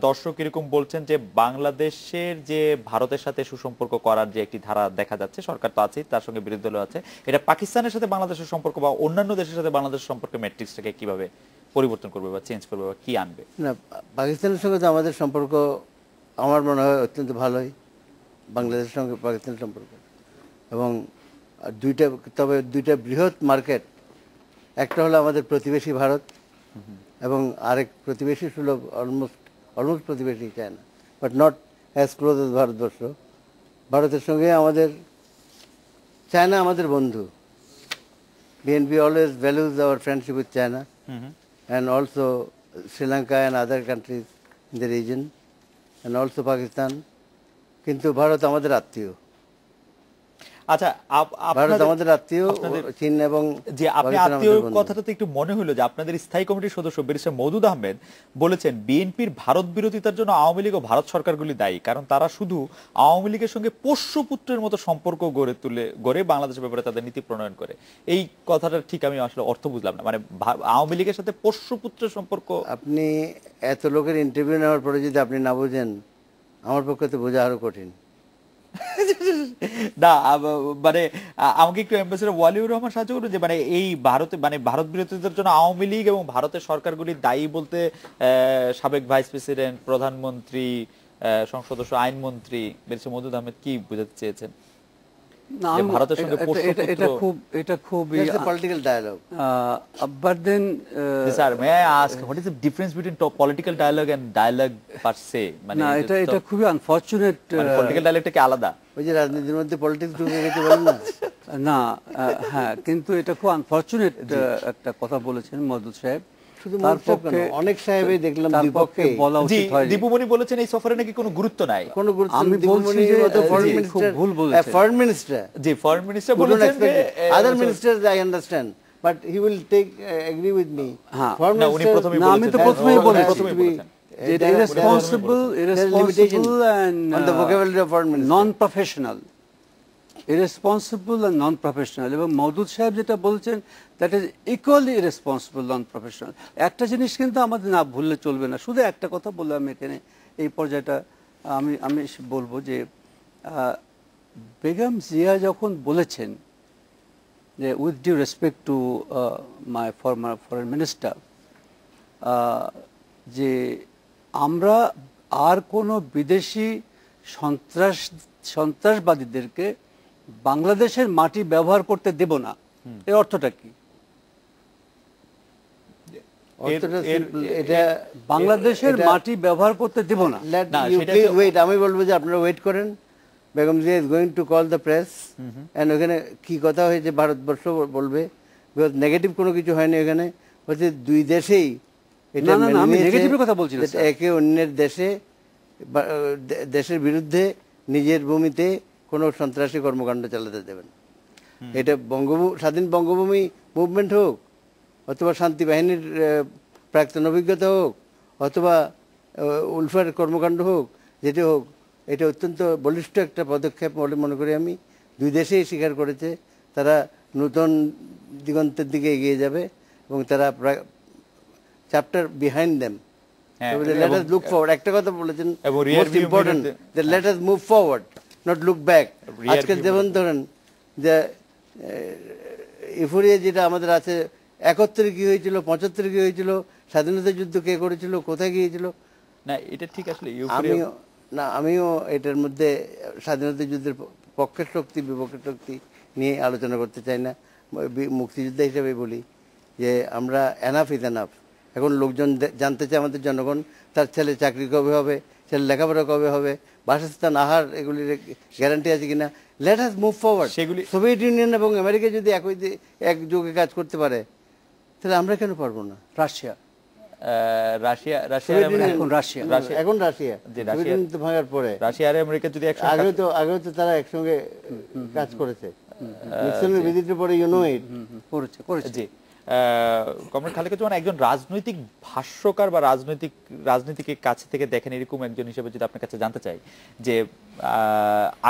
দর্শক এরকম বলছেন যে বাংলাদেশের যে ভারতের সাথে সুসম্পর্ক করার যে একটি ধারা দেখা যাচ্ছে, সরকার তো আছে, তার সঙ্গে বিরোধী দল আছে, এটা পাকিস্তানের সাথে বাংলাদেশের সম্পর্ক বা অন্যান্য দেশের সাথে বাংলাদেশের সম্পর্ক ম্যাট্রিক্সটাকে কিভাবে পরিবর্তন করবে বা চেঞ্জ করবে বা কি আনবে? না, পাকিস্তানের সঙ্গে তো আমাদের সম্পর্ক আমার মনে হয় অত্যন্ত ভালোই, বাংলাদেশের সঙ্গে পাকিস্তানের সম্পর্ক। এবং দুইটা বৃহৎ মার্কেট, একটা হলো আমাদের প্রতিবেশী ভারত এবং আরেক প্রতিবেশী সুলভ অলমোস্ট প্রতিবেশী China, but not as close as Bharatvarsha. ভারতের সঙ্গে আমাদের, চায়না আমাদের বন্ধু। BNP always values our friendship with China and also Sri Lanka and other countries in the region and also Pakistan. কিন্তু ভারত আমাদের আত্মীয়, আচ্ছা, ভারত আমাদের আত্মীয়, চীন এবং যে আপনি পাকিস্তান আত্মীয় আমাদের বন্ধু। কথাটাতে একটু মনে হলো যে আপনাদের স্থায়ী কমিটির সদস্য ব্যারিস্টার মওদুদ আহমেদ বলেছেন বিএনপির ভারত বিরোধিতার জন্য আওয়ামী লীগ ও ভারত সরকারগুলি দায়ী, কারণ তারা শুধু আওয়ামী লীগের সঙ্গে পোষ্যপুত্রের মতো সম্পর্ক গড়ে বাংলাদেশের ব্যাপারে তাদের নীতি প্রণয়ন করে। এই কথাটা ঠিক আমি আসলে অর্থ বুঝলাম না, মানে আওয়ামী লীগের সাথে পোষ্যপুত্রের সম্পর্ক। আপনি এত লোকের ইন্টারভিউ নেওয়ার পরে যদি আপনি না বোঝেন, আমার পক্ষে তো বোঝা আরো কঠিন। না মানে আমাকে একটু অ্যাম্বাসেডর ওয়ালিউর রহমান সাহায্য করুন, যে মানে এই ভারতে, মানে ভারত বিরোধিতার জন্য আওয়ামী লীগ এবং ভারতের সরকারগুলি দায়ী বলতে সাবেক ভাইস প্রেসিডেন্ট, প্রধানমন্ত্রী, সংসদ সদস্য, আইনমন্ত্রী ব্যারিস্টার মওদুদ আহমেদ কি বোঝাতে চেয়েছেন? না, যে ভারতের সঙ্গে এটা খুব political dialogue. but then sir, may I ask what is the difference between political dialogue and dialogue per se? মানে না, এটা খুবই আনফরচুনেট। পলিটিক্যাল ডায়ালগটা কি আলাদা? ওই যে রাজনীতির মধ্যে পলিটিক্স ঢুকে গেছে বলেন না। না, হ্যাঁ, কিন্তু এটা খুব আনফরচুনেট একটা কথা বলেছেন মওদুদ সাহেব। শুধু অনেক সাহেবই দেখলাম বিপক্ষে বলা উচিত হয়। দীপুমণি বলেছেন এই সফরে নাকি কোনো গুরুত্ব নাই। কোনো গুরুত্ব আমি বলছি যে খুব ভুল বলেছেন। ফরেন মিনিস্টার, জি, ফরেন মিনিস্টার বলেছেন যে other ministers I understand, but he will take agree with me. না, উনি প্রথমেই না, আমি তো প্রথমেই বলেছি it irresponsible and on the vocabulary of foreign minister, non-professional, irresponsible and non-professional. এবং মওদুদ সাহেব যেটা বলছেন that is equally irresponsible, non-professional. একটা জিনিস কিন্তু আমাদের না ভুললে চলবে না। শুধু একটা কথা বললাম এখানে, এই পর্যায়টা আমি বলবো যে বেগম জিয়া যখন বলেছেন যে with due respect to my former foreign minister, যে আমরা আর কোনো বিদেশি সন্ত্রাসবাদীদেরকে বাংলাদেশের মাটি ব্যবহার করতে দেব না, এর অর্থটা কি? এটা বাংলাদেশের মাটি ব্যবহার করতে দেব না। আমি বলবো যে আপনারা ওয়েট করেন, Begum Zia is going to call the press, and ওখানে কি কথা হয়েছে ভারতবর্ষ বলবে, বিকজ নেগেটিভ কোনো কিছু হয়নি। ওখানে হচ্ছে দুই দেশেই এটা নেগেটিভের কথা বলছি না, একে অন্যের দেশের বিরুদ্ধে নিজের ভূমিতে কোনো সন্ত্রাসী কর্মকাণ্ড চালাতে দেবেন। এটা স্বাধীন বঙ্গভূমি মুভমেন্ট হোক, অথবা শান্তি বাহিনীর প্রাক্তন অভিজ্ঞতা হোক, অথবা উলফার কর্মকাণ্ড হোক, যেটা হোক, এটা অত্যন্ত বলিষ্ঠ একটা পদক্ষেপ বলে মনে করি আমি। দুই দেশেই স্বীকার করেছে তারা নতুন দিগন্তের দিকে এগিয়ে যাবে এবং তারা chapter behind them. Let us look forward. একটা কথা বলেছেন, most important, that let us move forward, not look back. আজকে যেমন ধরেন যে ইফোরিয়া যেটা আমাদের আছে, 71 কি হয়েছিল, 75 কি হয়েছিল, স্বাধীনতা যুদ্ধ কে করেছিল, কোথায় গিয়েছিল, না এটা ঠিক। আসলে আমিও এটার মধ্যে স্বাধীনতা যুদ্ধের পক্ষের শক্তি বিপক্ষের শক্তি নিয়ে আলোচনা করতে চাই না। মুক্তিযোদ্ধা হিসেবে বলি যে আমরা এনাফ ইজ এনাফ। এখন লোকজন জানতে চায়, আমাদের জনগণ, তার ছেলে চাকরি কবে হবে, ছেলে লেখাপড়া কবে হবে, বাসস্থান, আহার, এগুলির গ্যারান্টি আছে কিনা। Let us move forward. Soviet union এবং আমেরিকা যদি একযোগে কাজ করতে পারে, তাহলে আমরা কেন পারবো না? এখন রাশিয়া ভাঙার পরে রাশিয়া আর আমেরিকা যদি আগেও তো তারা একসঙ্গে কাজ করেছে। নিক্সনের ভিজিটের পরে করেছে। জি, কমরেড খালেকুজ্জামান একজন রাজনৈতিক ভাষ্যকার বা রাজনীতিকে কাছে থেকে দেখেন এরকম একজন হিসেবে যদি আপনার কাছে জানতে চাই যে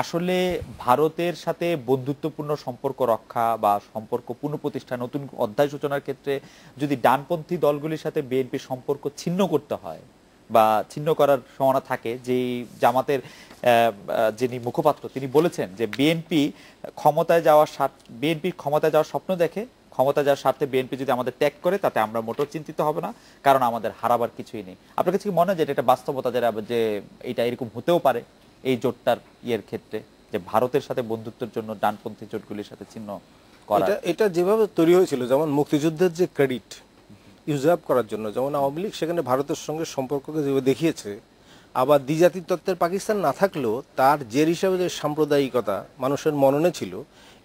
আসলে ভারতের সাথে বন্ধুত্বপূর্ণ সম্পর্ক রক্ষা বা সম্পর্ক পুনঃপ্রতিষ্ঠা, নতুন অধ্যায় সূচনার ক্ষেত্রে যদি ডানপন্থী দলগুলির সাথে বিএনপির সম্পর্ক ছিন্ন করতে হয় বা ছিন্ন করার সম্ভাবনা থাকে, যে জামাতের যিনি মুখপাত্র তিনি বলেছেন যে বিএনপি ক্ষমতায় যাওয়ার স্বপ্ন দেখে, ক্ষমতা যাওয়ার স্বার্থে বিএনপি যদি আমাদের ত্যাগ করে তাতে আমরা মোটেও চিন্তিত হব না, কারণ আমাদের হারাবার কিছুই নেই। আপনার কাছে কি মনে হয় যে এটা একটা বাস্তবতা, যে এটা এরকম হতেও পারে এই জোটটার ক্ষেত্রে, যে ভারতের সাথে বন্ধুত্বের জন্য ডানপন্থী জোটগুলির সাথে ছিন্ন করা? এটা যেভাবে তৈরি হয়েছিল, যেমন মুক্তিযুদ্ধের যে ক্রেডিট ইউজার্ভ করার জন্য যেমন আওয়ামী লীগ সেখানে ভারতের সঙ্গে সম্পর্ককে যেভাবে দেখিয়েছে, আবার দ্বিজাতি তত্ত্বের পাকিস্তান না থাকলেও তার জের হিসাবে যে সাম্প্রদায়িকতা মানুষের মননে ছিল,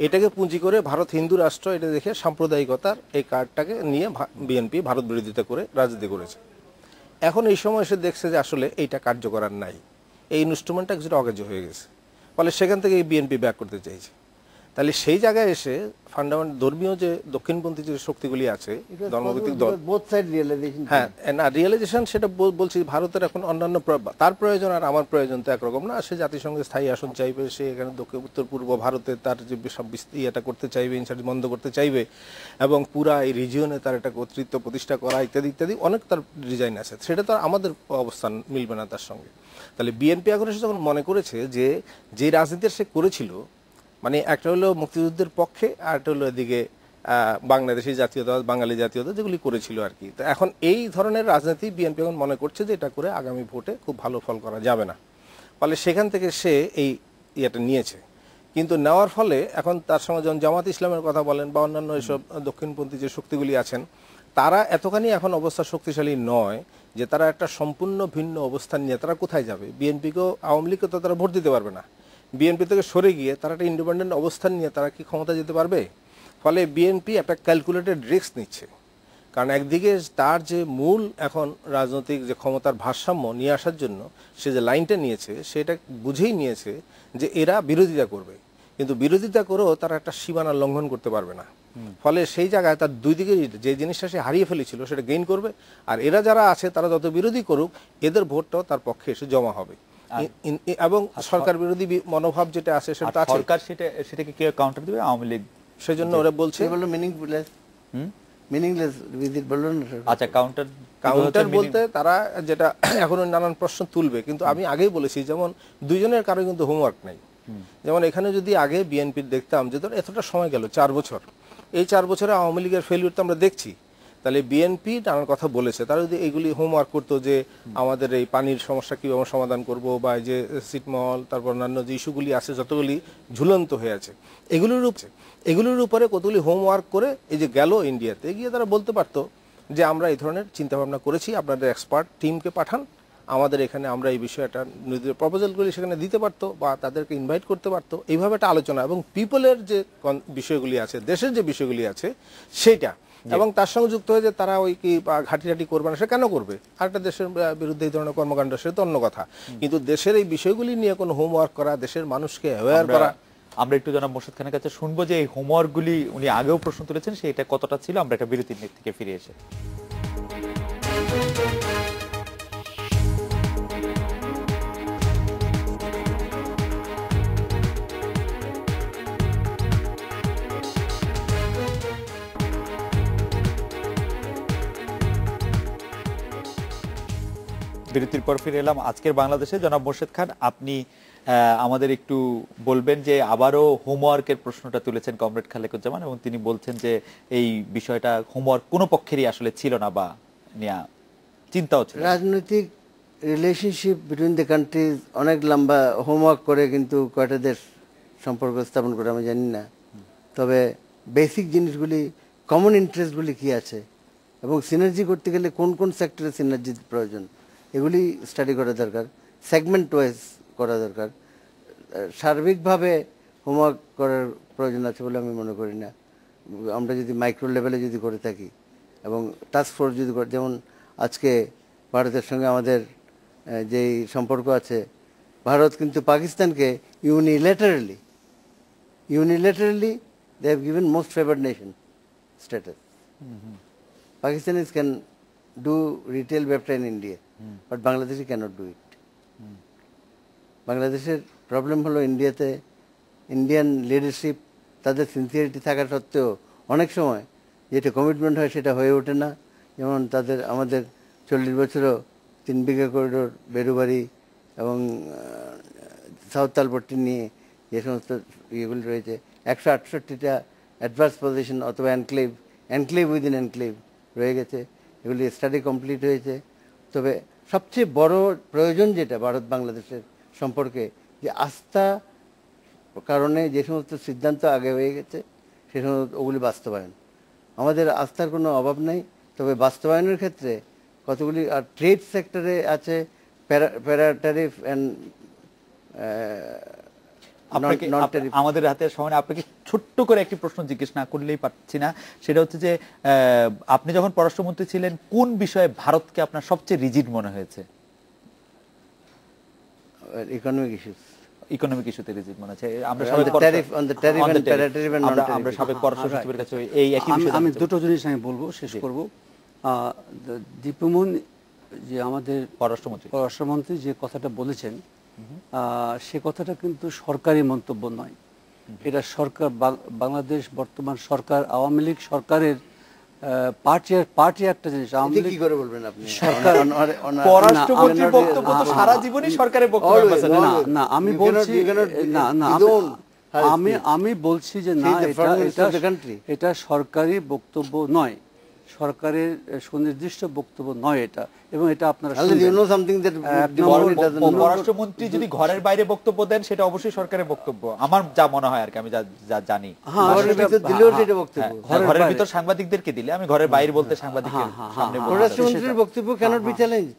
এটাকে পুঁজি করে ভারত হিন্দু রাষ্ট্র এটা দেখে সাম্প্রদায়িকতার এই কার্ডটাকে নিয়ে বিএনপি ভারত বিরোধিতা করে রাজনীতি করেছে। এখন এই সময় এসে দেখছে যে আসলে এইটা কার্যকর আর নাই, এই ইনস্ট্রুমেন্টটা কিছুটা অকার্য হয়ে গেছে, ফলে সেখান থেকে এই বিএনপি ব্যাক করতে চাইছে। তাহলে সেই জায়গায় এসে ফান্ডামেন্টাল ধর্মীয় যে দক্ষিণপন্থী যে শক্তিগুলি আছে, ধর্মভিত্তিক দল, বোথ সাইড রিয়েলাইজেশন। হ্যাঁ, না রিয়েলাইজেশন সেটা বলছি, ভারতের এখন অন্যান্য তার প্রয়োজন আর আমার প্রয়োজন তো একরকম না। সে জাতিসংঘে স্থায়ী আসন চাইবে, সে এখানে দক্ষিণ উত্তর পূর্ব ভারতে তার যে সব ইয়েটা করতে চাইবে, ইনসার্জ বন্ধ করতে চাইবে, এবং পুরা এই রিজিয়নে তার একটা কর্তৃত্ব প্রতিষ্ঠা করা ইত্যাদি ইত্যাদি অনেক তার ডিজাইন আছে, সেটা তো আমাদের অবস্থান মিলবে না তার সঙ্গে। তাহলে বিএনপি এখন এসে যখন মনে করেছে যে রাজনীতি সে করেছিল, মানে একটা হলো মুক্তিযুদ্ধের পক্ষে আর একটা হলো এদিকে বাংলাদেশি জাতীয়তাবাদ, বাঙালি জাতীয়তাবাদ যেগুলি করেছিল আর কি। তো এখন এই ধরনের রাজনীতি বিএনপি এখন মনে করছে যে এটা করে আগামী ভোটে খুব ভালো ফল করা যাবে না, ফলে সেখান থেকে সে এই ইয়েটা নিয়েছে। কিন্তু নেওয়ার ফলে এখন তার সঙ্গে যখন জামাত ইসলামের কথা বলেন বা অন্যান্য এসব দক্ষিণপন্থী যে শক্তিগুলি আছেন, তারা এতখানি এখন অবস্থা শক্তিশালী নয় যে তারা একটা সম্পূর্ণ ভিন্ন অবস্থান নিয়ে তারা কোথায় যাবে। বিএনপিকেও আওয়ামী লীগকে তো তারা ভোট দিতে পারবে না, বিএনপি থেকে সরে গিয়ে তারা একটা ইন্ডিপেন্ডেন্ট অবস্থান নিয়ে তারা কি ক্ষমতা যেতে পারবে? ফলে বিএনপি একটা ক্যালকুলেটেড রিস্ক নিচ্ছে, কারণ একদিকে তার যে মূল এখন রাজনৈতিক যে ক্ষমতার ভারসাম্য নিয়ে আসার জন্য সে যে লাইনটা নিয়েছে সেটা বুঝেই নিয়েছে যে এরা বিরোধিতা করবে, কিন্তু বিরোধিতা করেও তারা একটা সীমানা লঙ্ঘন করতে পারবে না। ফলে সেই জায়গায় তার দুই দিকে যে জিনিসটা সে হারিয়ে ফেলেছিল সেটা গেইন করবে, আর এরা যারা আছে তারা যত বিরোধী করুক এদের ভোটটাও তার পক্ষে এসে জমা হবে। এবং সরকার বিরোধী মনোভাব যেটা আছে সেটা আছে, সরকার সেটাকে কে কাউন্টার দিবে? আওয়ামী লীগ। সেজন্য ওরা বলছে মিনিংলেস ভিজিট বললো না। আচ্ছা, কাউন্টার বলতে তারা যেটা এখন নানান প্রশ্ন তুলবে, কিন্তু আমি আগেই বলেছি যেমন দুইজনের কারো কিন্তু হোমওয়ার্ক নাই। যেমন এখানে যদি আগে বিএনপির দেখতাম যে ধর এতটা সময় গেল 4 বছর, এই 4 বছরে আওয়ামী লীগের ফেলিউর তো আমরা দেখছি, তাহলে বিএনপি নানান কথা বলেছে, তারা যদি এইগুলি হোমওয়ার্ক করতো যে আমাদের এই পানির সমস্যা কীভাবে সমাধান করব, বা এই যে ছিটমহল, তারপর অন্যান্য যে ইস্যুগুলি আছে যতগুলি ঝুলন্ত হয়ে আছে এগুলির উপরে কতগুলি হোমওয়ার্ক করে এই যে গেল ইন্ডিয়াতে গিয়ে তারা বলতে পারতো যে আমরা এই ধরনের চিন্তাভাবনা করেছি, আপনাদের এক্সপার্ট টিমকে পাঠান আমাদের এখানে, আমরা এই বিষয়টা প্রপোজালগুলি সেখানে দিতে পারতো বা তাদেরকে ইনভাইট করতে পারতো। এইভাবে একটা আলোচনা এবং পিপলের যে বিষয়গুলি আছে, দেশের যে বিষয়গুলি আছে সেইটা, এবং তার সঙ্গে যুক্ত হয়ে যে তারা ওই কি ঘাটিঘাটি করবে না, সে কেন করবে? আরেকটা দেশের বিরুদ্ধে এই ধরনের কর্মকাণ্ড, সে তো অন্য কথা, কিন্তু দেশের এই বিষয়গুলি নিয়ে কোনো হোমওয়ার্ক করা, দেশের মানুষকে অ্যাওয়্যার করা। আমরা একটু জনাব মোর্শেদ খানের কাছে শুনবো যে এই হোমওয়ার্কগুলি উনি আগেও প্রশ্ন তুলেছেন, সেটা কতটা ছিল। আমরা একটা বিরতির থেকে ফিরে এসে বিরতির পর ফিরে এলাম। আজকের বাংলাদেশে জনাব মোর্শেদ খান, আপনি আমাদের একটু বলবেন যে আবারও হোমওয়ার্কের প্রশ্নটা তুলেছেন কমরেড খালেকুজ্জামান, এবং তিনি বলছেন যে এই বিষয়টা হোমওয়ার্ক কোনো পক্ষেরই আসলে ছিল না বা নিয়ে চিন্তাও ছিল। রাজনৈতিক রিলেশনশিপ বিটুইন দ্য কান্ট্রিজ অনেক লম্বা, হোমওয়ার্ক করে কিন্তু কয়টা দেশ সম্পর্ক স্থাপন করে আমি জানি না, তবে বেসিক জিনিসগুলি, কমন ইন্টারেস্টগুলি কী আছে এবং সিনার্জি করতে গেলে কোন কোন সেক্টরে সিনার্জির প্রয়োজন, এগুলি স্টাডি করা দরকার, সেগমেন্ট ওয়াইজ করা দরকার। সার্বিকভাবে হোমওয়ার্ক করার প্রয়োজন আছে বলে আমি মনে করি না। আমরা যদি মাইক্রো লেভেলে যদি করে থাকি এবং টাস্ক ফোর্স যদি করে, যেমন আজকে ভারতের সঙ্গে আমাদের যেই সম্পর্ক আছে, ভারত কিন্তু পাকিস্তানকে unilaterally they have given most favored nation status. Pakistanis can do retail ব্যবসা in India, but Bangladesh cannot do it. বাংলাদেশের প্রবলেম হলো ইন্ডিয়াতে ইন্ডিয়ান লিডারশিপ তাদের সিনসিয়ারিটি থাকা সত্ত্বেও অনেক সময় যেটা কমিটমেন্ট হয় সেটা হয়ে ওঠে না। যেমন আমাদের 40 বছরও 3 বিঘা করিডোর, বেরুবাড়ি এবং সাউথ তালপট্টি নিয়ে যে সমস্ত ইয়েগুলি রয়েছে, 168টা অ্যাডভার্স পজিশন অথবা এনক্লেভ এনক্লেভ উইদিন এনক্লেভ রয়ে গেছে, এগুলি স্টাডি কমপ্লিট হয়েছে। তবে সবচেয়ে বড় প্রয়োজন যেটা ভারত বাংলাদেশের সম্পর্কে, যে আস্থা কারণে যে সমস্ত সিদ্ধান্ত আগে হয়ে গেছে সে সমস্ত ওগুলি বাস্তবায়ন। আমাদের আস্থার কোনো অভাব নেই, তবে বাস্তবায়নের ক্ষেত্রে কতগুলি আর ট্রেড সেক্টরে আছে প্যারা ট্যারিফ অ্যান্ড আমাদের হাতে সময়, আপনাকে ছোট্ট করে একটি প্রশ্ন জিজ্ঞেস না করলেই পারছি না। সেটা হচ্ছে যে আপনি যখন পররাষ্ট্রমন্ত্রী ছিলেন কোন বিষয়ে ভারতকে আপনার সবচেয়ে রিজিড মনে হয়েছে? ইকোনমিক ইস্যুস, ইকোনমিক ইস্যুতে রিজিড মনে হচ্ছে। আমরা সাবেক পররাষ্ট্র সচিবের কাছে এই একই বিষয়। আমি দুটো জিনিস আমি বলবো, শেষ করব। দীপুমন যে আমাদের পররাষ্ট্রমন্ত্রী যে কথাটা বলেছেন, সে কথাটা কিন্তু সরকারি মন্তব্য নয়। এটা সরকার, বাংলাদেশ বর্তমান সরকার, আওয়ামী লীগ সরকারের পার্টি একটা জিনিস। আওয়ামী লীগ কি করে বলবেন আপনি? সরকার পররাষ্ট্রমন্ত্রীর বক্তব্য তো সারা জীবনই সরকারের বক্তব্য। না, আমি বলছি আমি বলছি যে না, এটা সরকারি বক্তব্য নয়, সরকারের সুনির্দিষ্ট বক্তব্য নয় এটা। এবং এটা আপনারা পররাষ্ট্রমন্ত্রী যদি ঘরের বাইরে বক্তব্য দেন সেটা অবশ্যই সরকারের বক্তব্য, আমার যা মনে হয় আর কি, আমি যা জানি। ঘরের ভিতর সাংবাদিকদেরকে দিলে, আমি ঘরের বাইরে বলতে সাংবাদিকদের সামনে পররাষ্ট্রমন্ত্রীর বক্তব্য ক্যানট বি চ্যালেঞ্জ।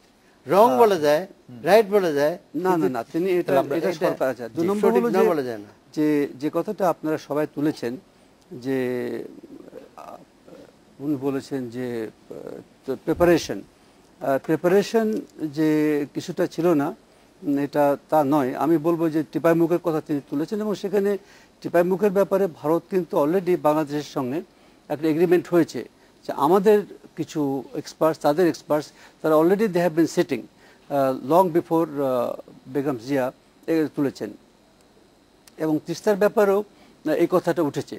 রং বলা যায়, রাইট বলা যায়, না তিনি এটা সরকার আছে। 2 নম্বর হলো বলা যায় না যে কথাটা আপনারা সবাই তুলেছেন, যে উনি বলেছেন যে প্রিপারেশন যে কিছুটা ছিল না, এটা তা নয়। আমি বলবো যে টিপাই মুখের কথা তিনি তুলেছেন, এবং সেখানে টিপাই মুখের ব্যাপারে ভারত কিন্তু অলরেডি বাংলাদেশের সঙ্গে একটা এগ্রিমেন্ট হয়েছে যে আমাদের কিছু এক্সপার্টস, তাদের এক্সপার্টস, তারা already they have been sitting long before Begum Zia তুলেছেন। এবং তিস্তার ব্যাপারেও এই কথাটা উঠেছে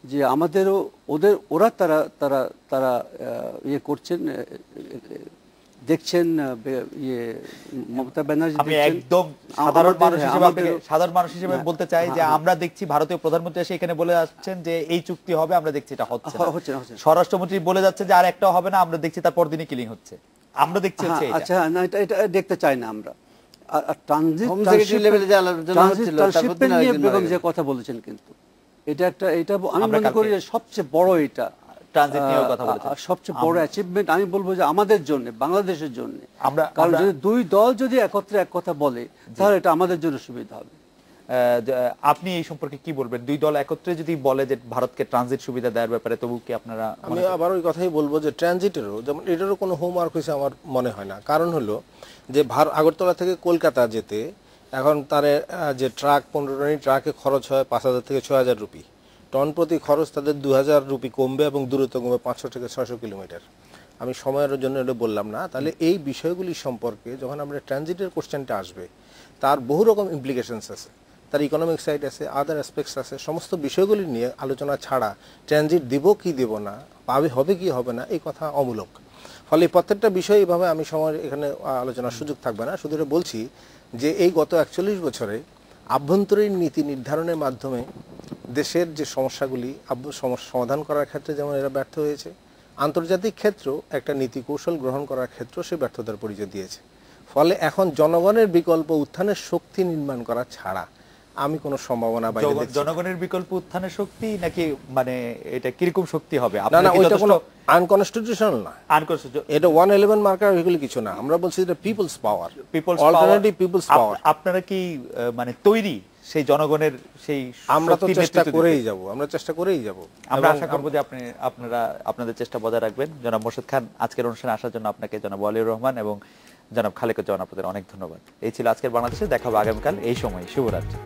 যে আমাদেরও ওরা তারা ইয়ে করছেন, দেখছেন, মমতা ব্যানার্জি একদম সাধারণ মানুষ হিসেবে বলতে চাই যে আমরা দেখছি ভারতীয় প্রধানমন্ত্রী এসে এখানে বলে যাচ্ছেন যে এই চুক্তি হবে, আমরা দেখছি এটা হচ্ছে না। স্বরাষ্ট্রমন্ত্রী বলে যাচ্ছে যে আর একটা হবে না, আমরা দেখছি তার পরদিনই কিলিং হচ্ছে, আমরা দেখছি। আচ্ছা, না, এটা দেখতে চাই না আমরা। বেগম যে কথা বলেছেন, কিন্তু এটা আমি মনে করি সবচেয়ে বড়, এটা সবচেয়ে বড় অ্যাচিভমেন্ট আমি বলবো যে আমাদের জন্য, বাংলাদেশের জন্য। কারণ যদি দুই দল যদি একত্রে এক কথা বলে, তাহলে এটা আমাদের জন্য সুবিধা হবে। আপনি এই সম্পর্কে কি বলবেন? দুই দল একত্রে যদি বলে যে ভারতকে ট্রানজিট সুবিধা দেওয়ার ব্যাপারে, তবু কি আপনারা? আমি আবার ওই কথাই বলবো যে ট্রানজিটেরও যেমন এটারও কোনো হোমওয়ার্ক হয়েছে আমার মনে হয় না। কারণ হলো যে আগরতলা থেকে কলকাতা যেতে এখন তার যে ট্রাক, 15 টনি ট্রাকে খরচ হয় 5,000 থেকে 6,000 রুপি, টন প্রতি খরচ তাদের 2,000 রুপি কমবে, এবং দূরত্ব কমবে 500 থেকে 600 কিলোমিটার। আমি সময়ের জন্য এটা বললাম না। তাহলে এই বিষয়গুলি সম্পর্কে যখন আমরা ট্রানজিটের কোশ্চেনটা আসবে, তার বহু রকম ইমপ্লিকেশনস আছে, তার ইকোনমিক সাইড আছে, আদার অ্যাসপেক্টস আছে। সমস্ত বিষয়গুলি নিয়ে আলোচনা ছাড়া ট্রানজিট দিব কি দেব না, হবে কি হবে না, এই কথা অমূলক। ফলে প্রত্যেকটা বিষয় এইভাবে আমি সময় এখানে আলোচনার সুযোগ থাকবে না। শুধু বলছি যে এই গত 41 বছরে আভ্যন্তরীণ নীতি নির্ধারণের মাধ্যমে দেশের যে সমস্যাগুলি সমাধান করার ক্ষেত্রে যেমন এরা ব্যর্থ হয়েছে, আন্তর্জাতিক ক্ষেত্রেও একটা নীতি কৌশল গ্রহণ করার ক্ষেত্রেও সে ব্যর্থতার পরিচয় দিয়েছে। ফলে এখন জনগণের বিকল্প উত্থানের শক্তি নির্মাণ করা ছাড়া আমি কোনো সম্ভাবনা বাইরে দেখছি। জনগণের বিকল্প উত্থানের শক্তি নাকি, মানে এটা কিরকম শক্তি হবে? না, ওইটা কোনো আনকনস্টিটিউশনাল না, এটা 111 মার্কার এগুলো কিছু না। আমরা বলছি এটা পিপলস পাওয়ার, অল্টারনেটিভ পিপলস পাওয়ার। আপনারা কি মানে তৈরি সেই জনগণের সেই? আমরা তো চেষ্টা করেই যাব, আমরা আশা করব যে আপনারা আপনাদের চেষ্টা বজায় রাখবেন। জনাব মোর্শেদ খান, আজকের অনুষ্ঠানে আসার জন্য আপনাকে, জনাব ওয়ালিউর রহমান এবং জনাব খালেকুজ্জামান আপনাদের অনেক ধন্যবাদ। এই ছিল আজকের বাংলাদেশে। দেখা হবে আগামীকাল এই সময়। শুভরাত্রি।